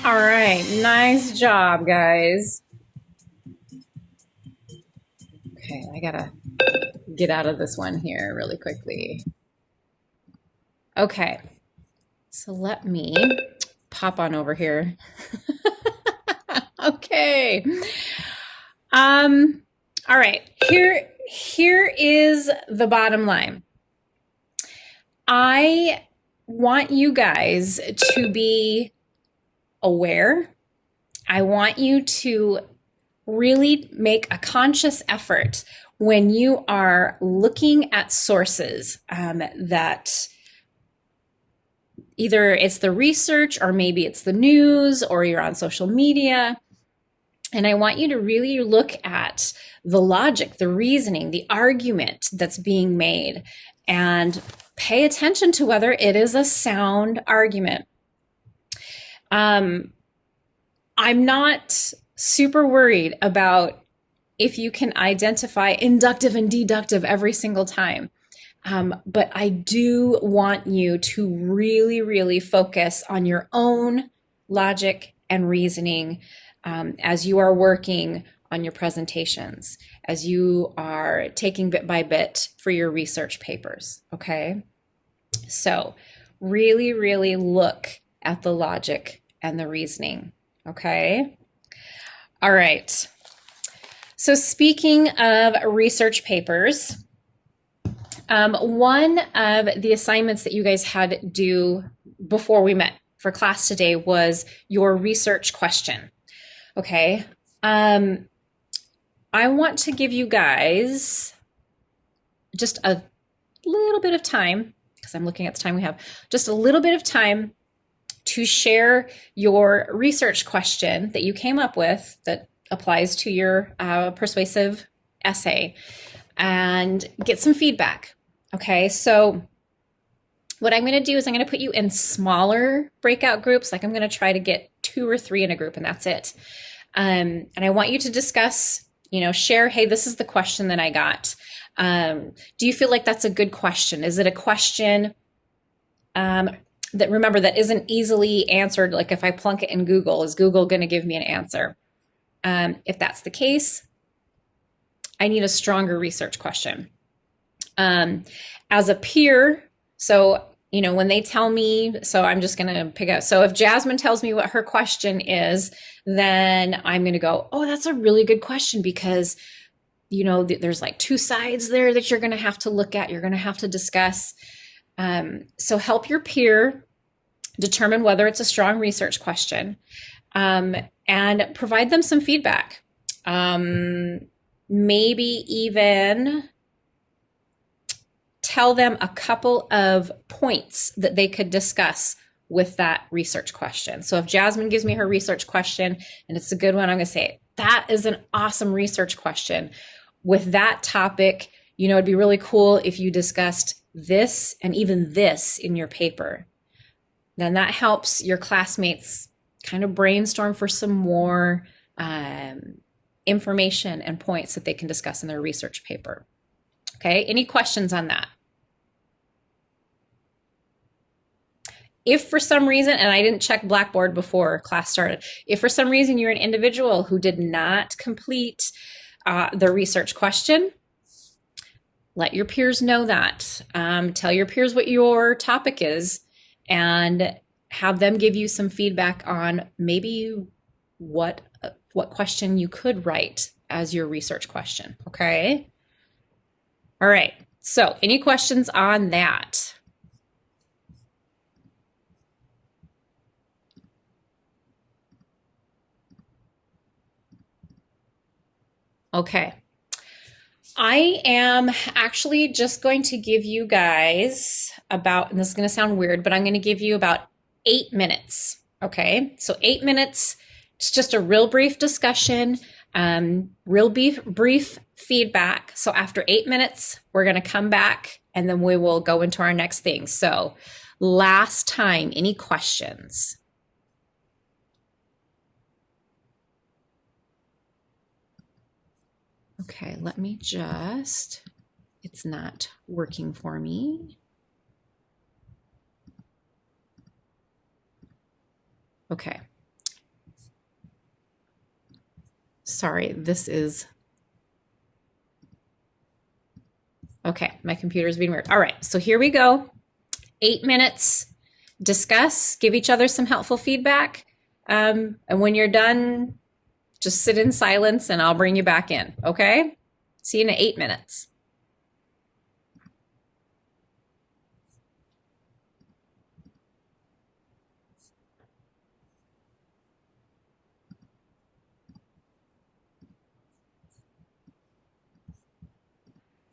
S1: All right. Nice job, guys. Okay, I gotta get out of this one here really quickly. Okay. So let me pop on over here. Okay. All right. Here is the bottom line. I want you guys to be aware. I want you to really make a conscious effort when you are looking at sources that either it's the research or maybe it's the news or you're on social media. And I want you to really look at the logic, the reasoning, the argument that's being made, and pay attention to whether it is a sound argument. I'm not super worried about if you can identify inductive and deductive every single time. But I do want you to really, really focus on your own logic and reasoning as you are working on your presentations, as you are taking bit by bit for your research papers, okay? So really, really look at the logic and the reasoning, okay? All right. So speaking of research papers, one of the assignments that you guys had due before we met for class today was your research question. Okay. I want to give you guys just a little bit of time, because I'm looking at the time we have, just a little bit of time to share your research question that you came up with that applies to your persuasive essay and get some feedback. Okay, so what I'm going to do is I'm going to put you in smaller breakout groups. Like I'm going to try to get 2 or 3 in a group, and that's it. And I want you to discuss, share, hey, this is the question that I got. Do you feel like that's a good question? Is it a question that, remember, that isn't easily answered? Like if I plunk it in Google, is Google going to give me an answer? If that's the case, I need a stronger research question. As a peer, so, when they tell me, so I'm just going to pick up. So if Jasmine tells me what her question is, then I'm going to go, oh, that's a really good question because, there's like 2 sides there that you're going to have to look at. You're going to have to discuss. So help your peer determine whether it's a strong research question, and provide them some feedback. Maybe even tell them a couple of points that they could discuss with that research question. So if Jasmine gives me her research question and it's a good one, I'm going to say, that is an awesome research question. With that topic, it'd be really cool if you discussed this and even this in your paper. Then that helps your classmates kind of brainstorm for some more information and points that they can discuss in their research paper. Okay, any questions on that? If for some reason, and I didn't check Blackboard before class started, if for some reason you're an individual who did not complete the research question, let your peers know that. Tell your peers what your topic is and have them give you some feedback on maybe what question you could write as your research question, okay? All right, so any questions on that? Okay. I am actually just going to give you guys about, and this is going to sound weird, but I'm going to give you about 8 minutes. Okay. So 8 minutes, it's just a real brief discussion, real brief feedback. So after 8 minutes, we're going to come back and then we will go into our next thing. So last time, any questions? Okay, let me just, it's not working for me. Okay. Sorry, this is, okay, my computer's being weird. All right, so here we go. 8 minutes, discuss, give each other some helpful feedback. And when you're done, just sit in silence and I'll bring you back in, okay? See you in 8 minutes.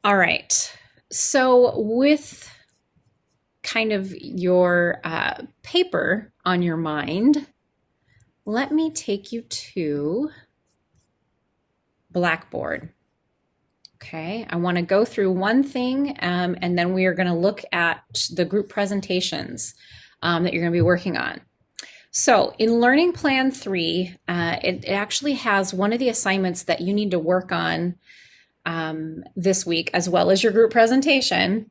S1: All right, so with kind of your paper on your mind, let me take you to Blackboard. Okay, I want to go through one thing and then we are going to look at the group presentations that you're going to be working on. So in Learning Plan 3, it actually has one of the assignments that you need to work on this week, as well as your group presentation.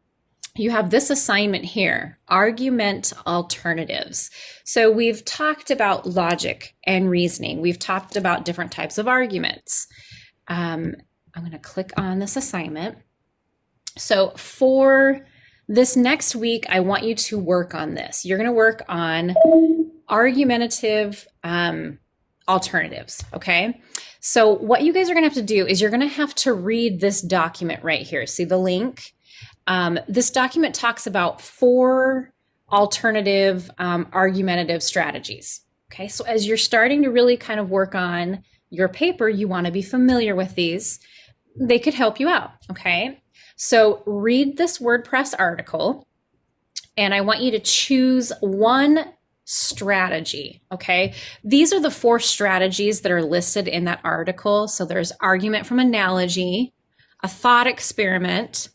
S1: You have this assignment here, argument alternatives. So we've talked about logic and reasoning. We've talked about different types of arguments. I'm going to click on this assignment. So for this next week, I want you to work on this. You're going to work on argumentative alternatives, okay? So what you guys are going to have to do is you're going to have to read this document right here. See the link? This document talks about 4 alternative argumentative strategies. Okay, so as you're starting to really kind of work on your paper, you want to be familiar with these. They could help you out. Okay, so read this WordPress article, and I want you to choose one strategy. Okay, these are the 4 strategies that are listed in that article. So there's argument from analogy, a thought experiment,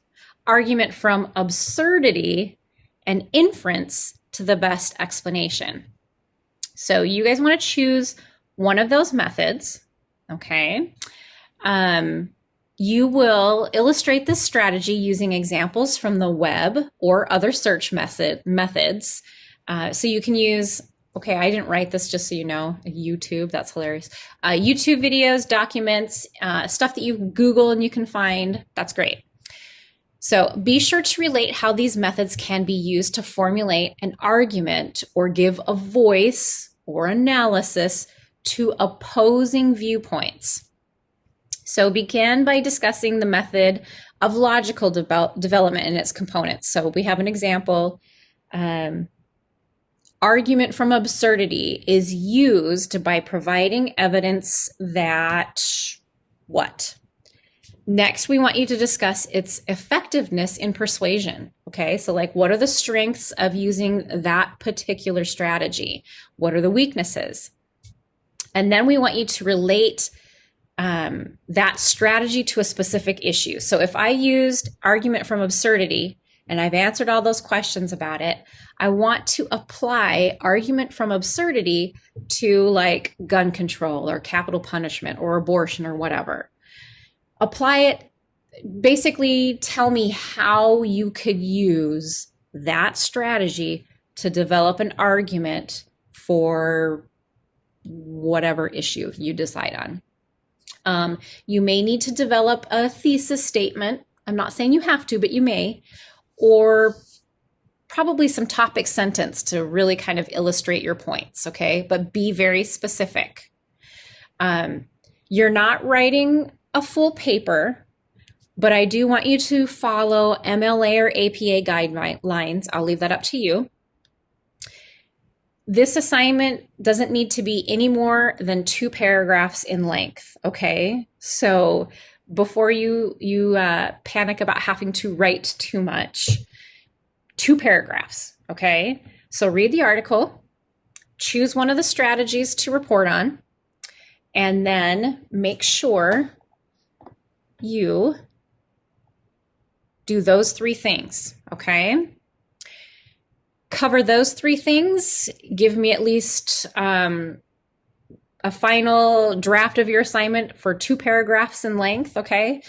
S1: argument from absurdity, and inference to the best explanation. So you guys want to choose one of those methods, okay? You will illustrate this strategy using examples from the web or other search methods. So you can use, okay, I didn't write this, just so you know, YouTube, that's hilarious. YouTube videos, documents, stuff that you Google and you can find, that's great. So be sure to relate how these methods can be used to formulate an argument or give a voice or analysis to opposing viewpoints. So begin by discussing the method of logical development and its components. So we have an example. Argument from absurdity is used by providing evidence that what? Next, we want you to discuss its effectiveness in persuasion. Okay, so like, what are the strengths of using that particular strategy? What are the weaknesses? And then we want you to relate that strategy to a specific issue. So if I used argument from absurdity and I've answered all those questions about it, I want to apply argument from absurdity to like gun control or capital punishment or abortion or whatever. Apply it, basically tell me how you could use that strategy to develop an argument for whatever issue you decide on. You may need to develop a thesis statement. I'm not saying you have to, but you may, or probably some topic sentence to really kind of illustrate your points, okay? But be very specific. You're not writing a full paper, but I do want you to follow MLA or APA guidelines. I'll leave that up to you. This assignment doesn't need to be any more than 2 paragraphs in length, okay? So before you panic about having to write too much, 2 paragraphs, okay? So read the article, choose one of the strategies to report on, and then make sure you do those 3 things, okay? Cover those 3 things. Give me at least a a final draft of your assignment for 2 paragraphs in length, okay?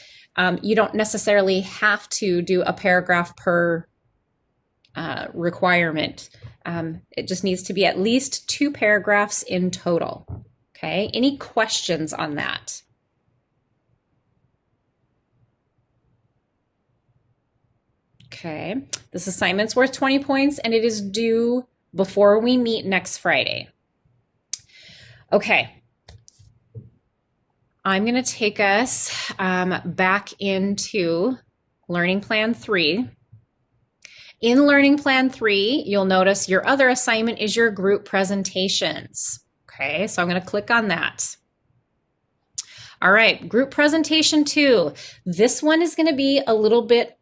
S1: You don't necessarily have to do a paragraph per requirement. It just needs to be at least 2 paragraphs in total, okay? Any questions on that? Okay, this assignment's worth 20 points and it is due before we meet next Friday. Okay, I'm going to take us back into Learning Plan 3. In Learning Plan 3, you'll notice your other assignment is your group presentations. Okay, so I'm going to click on that. All right, group presentation 2. This one is going to be a little bit,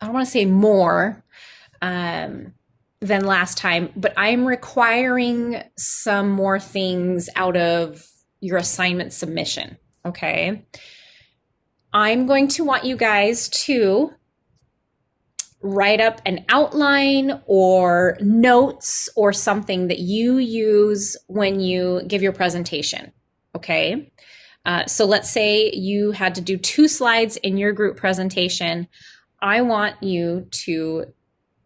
S1: I don't want to say more than last time, but I'm requiring some more things out of your assignment submission, okay? I'm going to want you guys to write up an outline or notes or something that you use when you give your presentation, okay? So let's say you had to do 2 slides in your group presentation. I want you to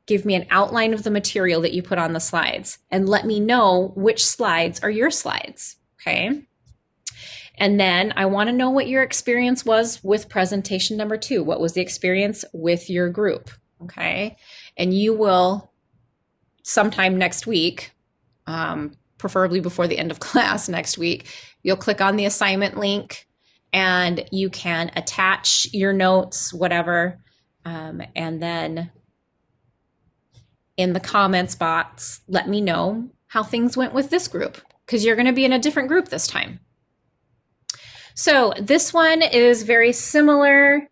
S1: give me an outline of the material that you put on the slides and let me know which slides are your slides, okay? And then I want to know what your experience was with presentation number 2. What was the experience with your group, okay? And you will sometime next week, preferably before the end of class next week, you'll click on the assignment link and you can attach your notes, whatever. And then in the comments box, let me know how things went with this group, because you're going to be in a different group this time. So this one is very similar.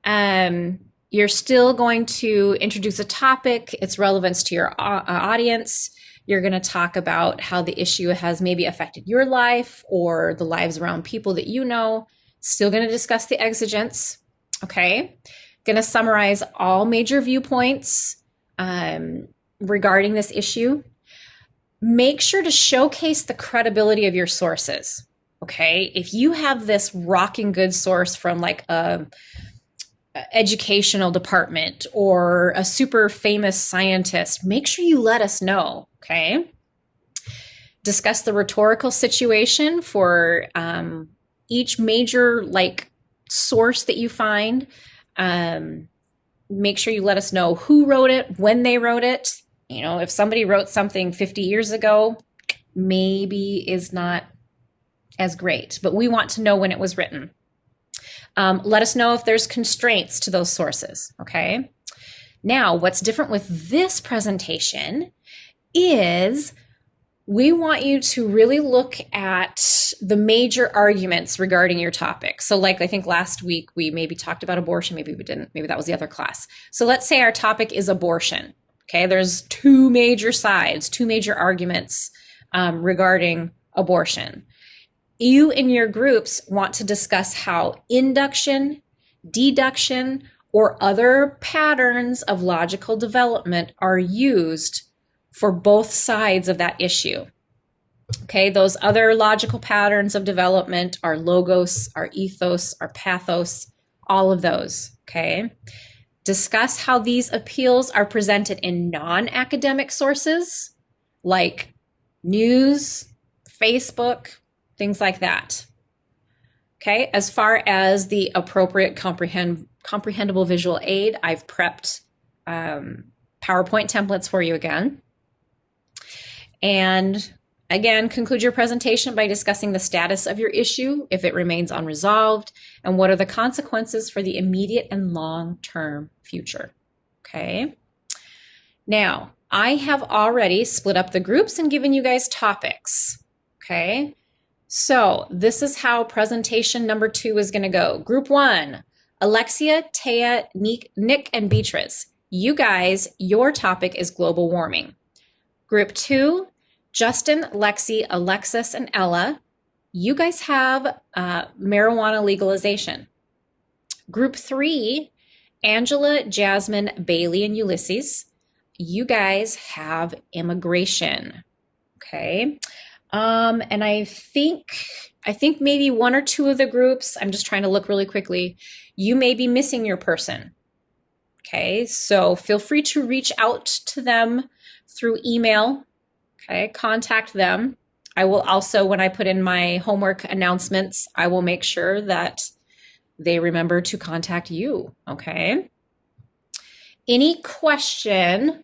S1: You're still going to introduce a topic, its relevance to your audience. You're going to talk about how the issue has maybe affected your life or the lives around people that you know. Still going to discuss the exigence, okay? Going to summarize all major viewpoints regarding this issue. Make sure to showcase the credibility of your sources, okay? If you have this rocking good source from like a educational department or a super famous scientist, make sure you let us know, okay? Discuss the rhetorical situation for each major like source that you find. Make sure you let us know who wrote it, when they wrote it. You know, if somebody wrote something 50 years ago, maybe is not as great, but we want to know when it was written. Let us know if there's constraints to those sources, okay? Now, what's different with this presentation is we want you to really look at the major arguments regarding your topic. So like I think last week we maybe talked about abortion, maybe we didn't, maybe that was the other class. So let's say our topic is abortion, okay? There's 2 major sides, 2 major arguments regarding abortion. You and your groups want to discuss how induction, deduction, or other patterns of logical development are used for both sides of that issue. Okay, those other logical patterns of development are logos, are ethos, are pathos, all of those, okay? Discuss how these appeals are presented in non-academic sources like news, Facebook, things like that. Okay, as far as the appropriate comprehensible visual aid, I've prepped PowerPoint templates for you again. And again, conclude your presentation by discussing the status of your issue, if it remains unresolved, and what are the consequences for the immediate and long-term future. Okay. Now, I have already split up the groups and given you guys topics. Okay. So this is how presentation number 2 is going to go. Group 1, Alexia, Taya, Nick, and Beatrice. You guys, your topic is global warming. Group 2, Justin, Lexi, Alexis, and Ella. You guys have marijuana legalization. Group 3, Angela, Jasmine, Bailey, and Ulysses. You guys have immigration. Okay. And I think maybe one or two of the groups, I'm just trying to look really quickly, you may be missing your person. Okay, so feel free to reach out to them through email. Okay, contact them. I will also, when I put in my homework announcements, I will make sure that they remember to contact you. Okay. Any question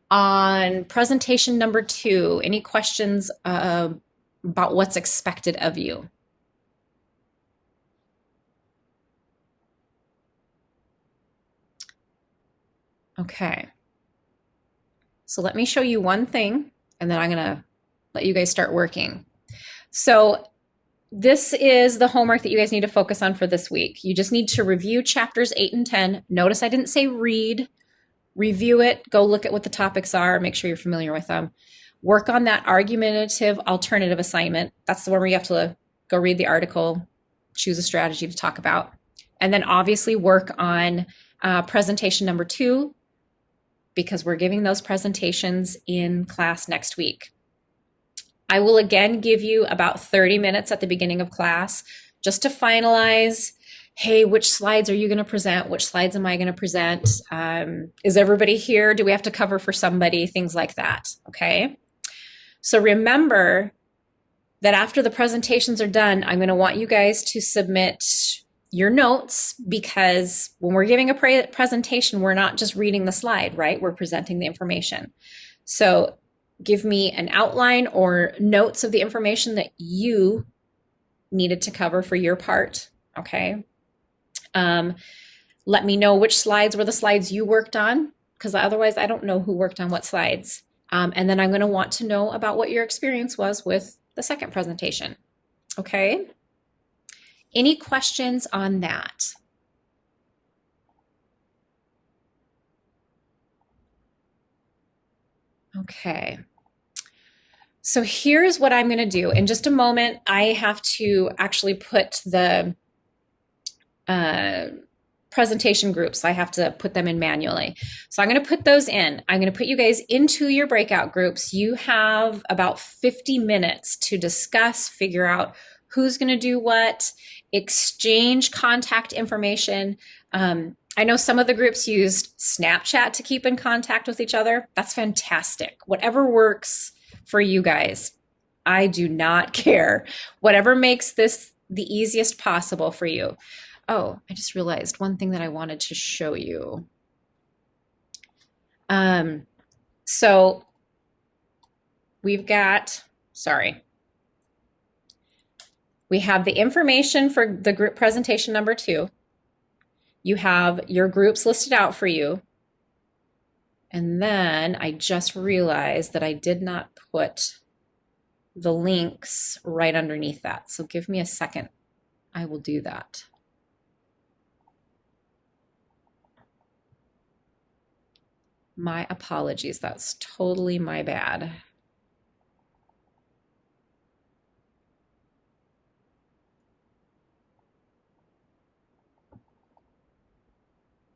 S1: on presentation number 2? Any questions about what's expected of you? Okay. So let me show you one thing, and then I'm going to let you guys start working. So this is the homework that you guys need to focus on for this week. You just need to review chapters 8 and 10. Notice I didn't say read. Review it. Go look at what the topics are. Make sure you're familiar with them. Work on that argumentative alternative assignment. That's the one where you have to go read the article, choose a strategy to talk about. And then obviously work on presentation number 2, because we're giving those presentations in class next week. I will again give you about 30 minutes at the beginning of class just to finalize, hey, which slides are you going to present? Which slides am I going to present? Is everybody here? Do we have to cover for somebody? Things like that, okay? So remember that after the presentations are done, I'm going to want you guys to submit your notes, because when we're giving a presentation, we're not just reading the slide, right? We're presenting the information. So give me an outline or notes of the information that you needed to cover for your part, okay? Let me know which slides were the slides you worked on, because otherwise I don't know who worked on what slides. And then I'm going to want to know about what your experience was with the second presentation, okay? Any questions on that? Okay. So here's what I'm going to do. In just a moment, I have to actually put the presentation groups. I have to put them in manually. So I'm going to put those in. I'm going to put you guys into your breakout groups. You have about 50 minutes to discuss, figure out who's going to do what, exchange contact information. I know some of the groups used Snapchat to keep in contact with each other. That's fantastic. Whatever works for you guys. I do not care. Whatever makes this the easiest possible for you. Oh, I just realized one thing that I wanted to show you. So we've got, we have the information for the group presentation number 2. You have your groups listed out for you. And then I just realized that I did not put the links right underneath that. So give me a second. I will do that. My apologies. That's totally my bad.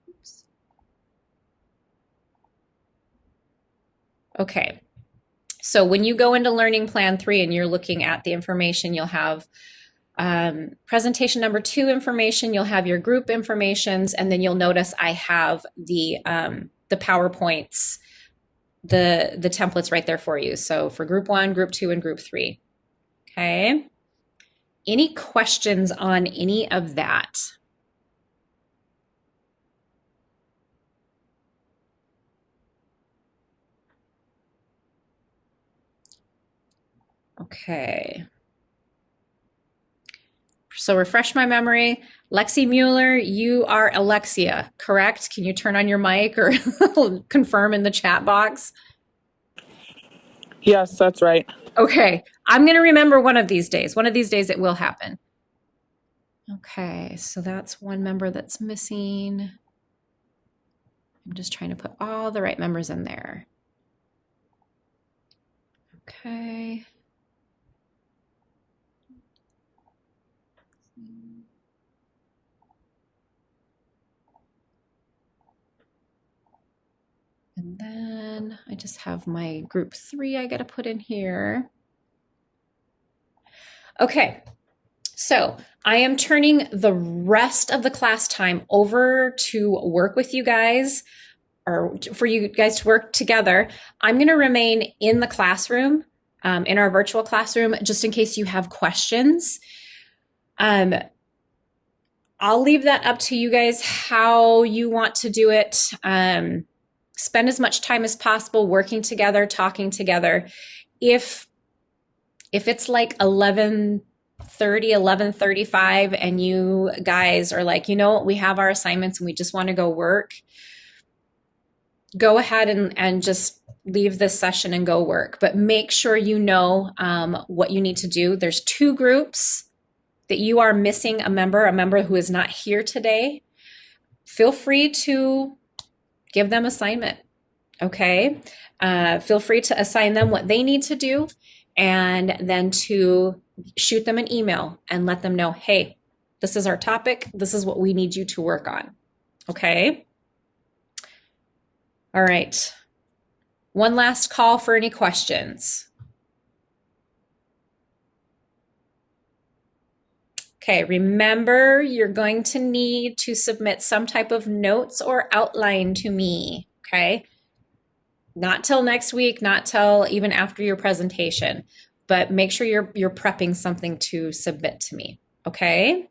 S1: Oops. Okay. So when you go into Learning Plan 3 and you're looking at the information, you'll have presentation number 2 information, you'll have your group informations, and then you'll notice I have the PowerPoints, the templates right there for you. So for group 1, group 2, and group 3. Okay. Any questions on any of that? Okay. So refresh my memory. Lexi Mueller, you are Alexia, correct? Can you turn on your mic or confirm in the chat box?
S3: Yes, that's right.
S1: Okay. I'm going to remember one of these days. One of these days it will happen. Okay. So that's one member that's missing. I'm just trying to put all the right members in there. Okay. And then I just have my group 3 I got to put in here. Okay, so I am turning the rest of the class time over to work with you guys, or for you guys to work together. I'm going to remain in the classroom, in our virtual classroom, just in case you have questions. I'll leave that up to you guys how you want to do it. Spend as much time as possible working together, talking together. If it's like 11:35 and you guys are like, we have our assignments and we just want to go work, go ahead and just leave this session and go work. But make sure you know what you need to do. There's 2 groups that you are missing a member who is not here today. Feel free to give them assignment, okay? Feel free to assign them what they need to do, and then to shoot them an email and let them know, hey, this is our topic. This is what we need you to work on, okay? All right. One last call for any questions. Okay, remember, you're going to need to submit some type of notes or outline to me, okay? Not till next week, not till even after your presentation, but make sure you're prepping something to submit to me, okay?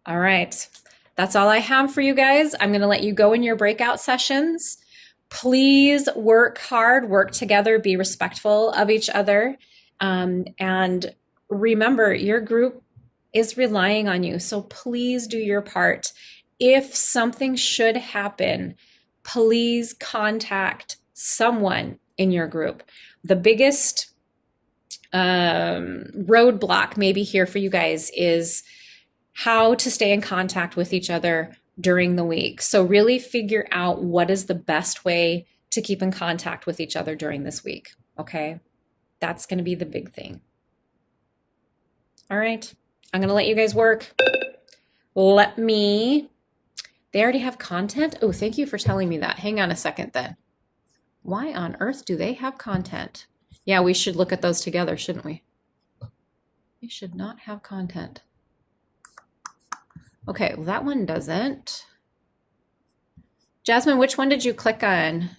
S1: All right, that's all I have for you guys. I'm gonna let you go in your breakout sessions. Please work hard, work together, be respectful of each other. And remember, your group is relying on you, so please do your part. If something should happen, please contact someone in your group. The biggest roadblock maybe here for you guys is how to stay in contact with each other during the week. So really figure out what is the best way to keep in contact with each other during this week, okay? That's going to be the big thing. All right, I'm going to let you guys work. They already have content? Oh, thank you for telling me that. Hang on a second then. Why on earth do they have content? Yeah, we should look at those together, shouldn't we? They should not have content. Okay, well, that one doesn't. Jasmine, which one did you click on?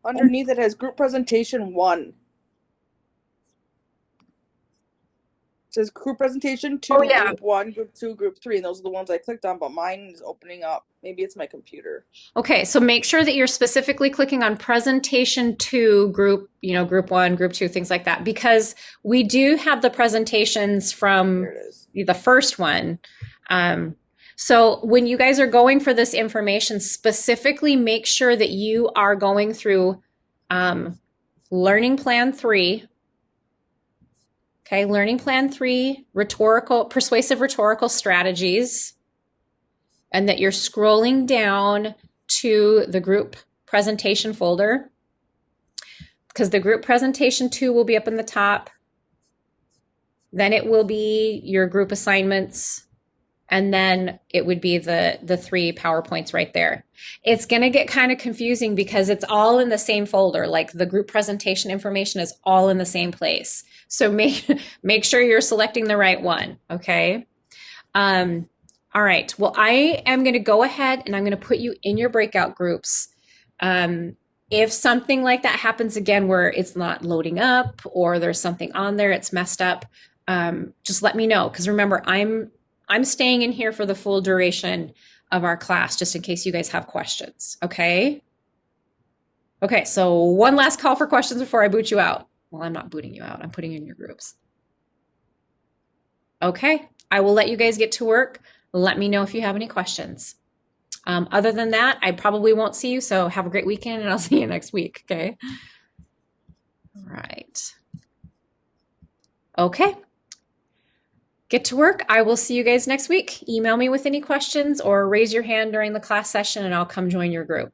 S3: Underneath it has group presentation 1. It says group presentation 2, group 1, group 2, group 3, and those are the ones I clicked on, but mine is opening up. Maybe it's my computer.
S1: Okay, so make sure that you're specifically clicking on presentation 2, group 1, group 2, things like that, because we do have the presentations from the first one. So when you guys are going for this information, specifically make sure that you are going through Learning Plan 3. Okay, Learning Plan 3, persuasive rhetorical strategies, and that you're scrolling down to the group presentation folder, because the group presentation 2 will be up in the top. Then it will be your group assignments, and then it would be the 3 PowerPoints right there. It's going to get kind of confusing because it's all in the same folder. Like the group presentation information is all in the same place. So make sure you're selecting the right one, okay? All right, well, I am going to go ahead and I'm going to put you in your breakout groups. If something like that happens again where it's not loading up or there's something on there, it's messed up, just let me know. Because remember, I'm staying in here for the full duration of our class, just in case you guys have questions, okay? Okay, so one last call for questions before I boot you out. Well, I'm not booting you out. I'm putting you in your groups. Okay, I will let you guys get to work. Let me know if you have any questions. Other than that, I probably won't see you, so have a great weekend, and I'll see you next week, okay? All right. Okay. Get to work. I will see you guys next week. Email me with any questions or raise your hand during the class session, and I'll come join your group.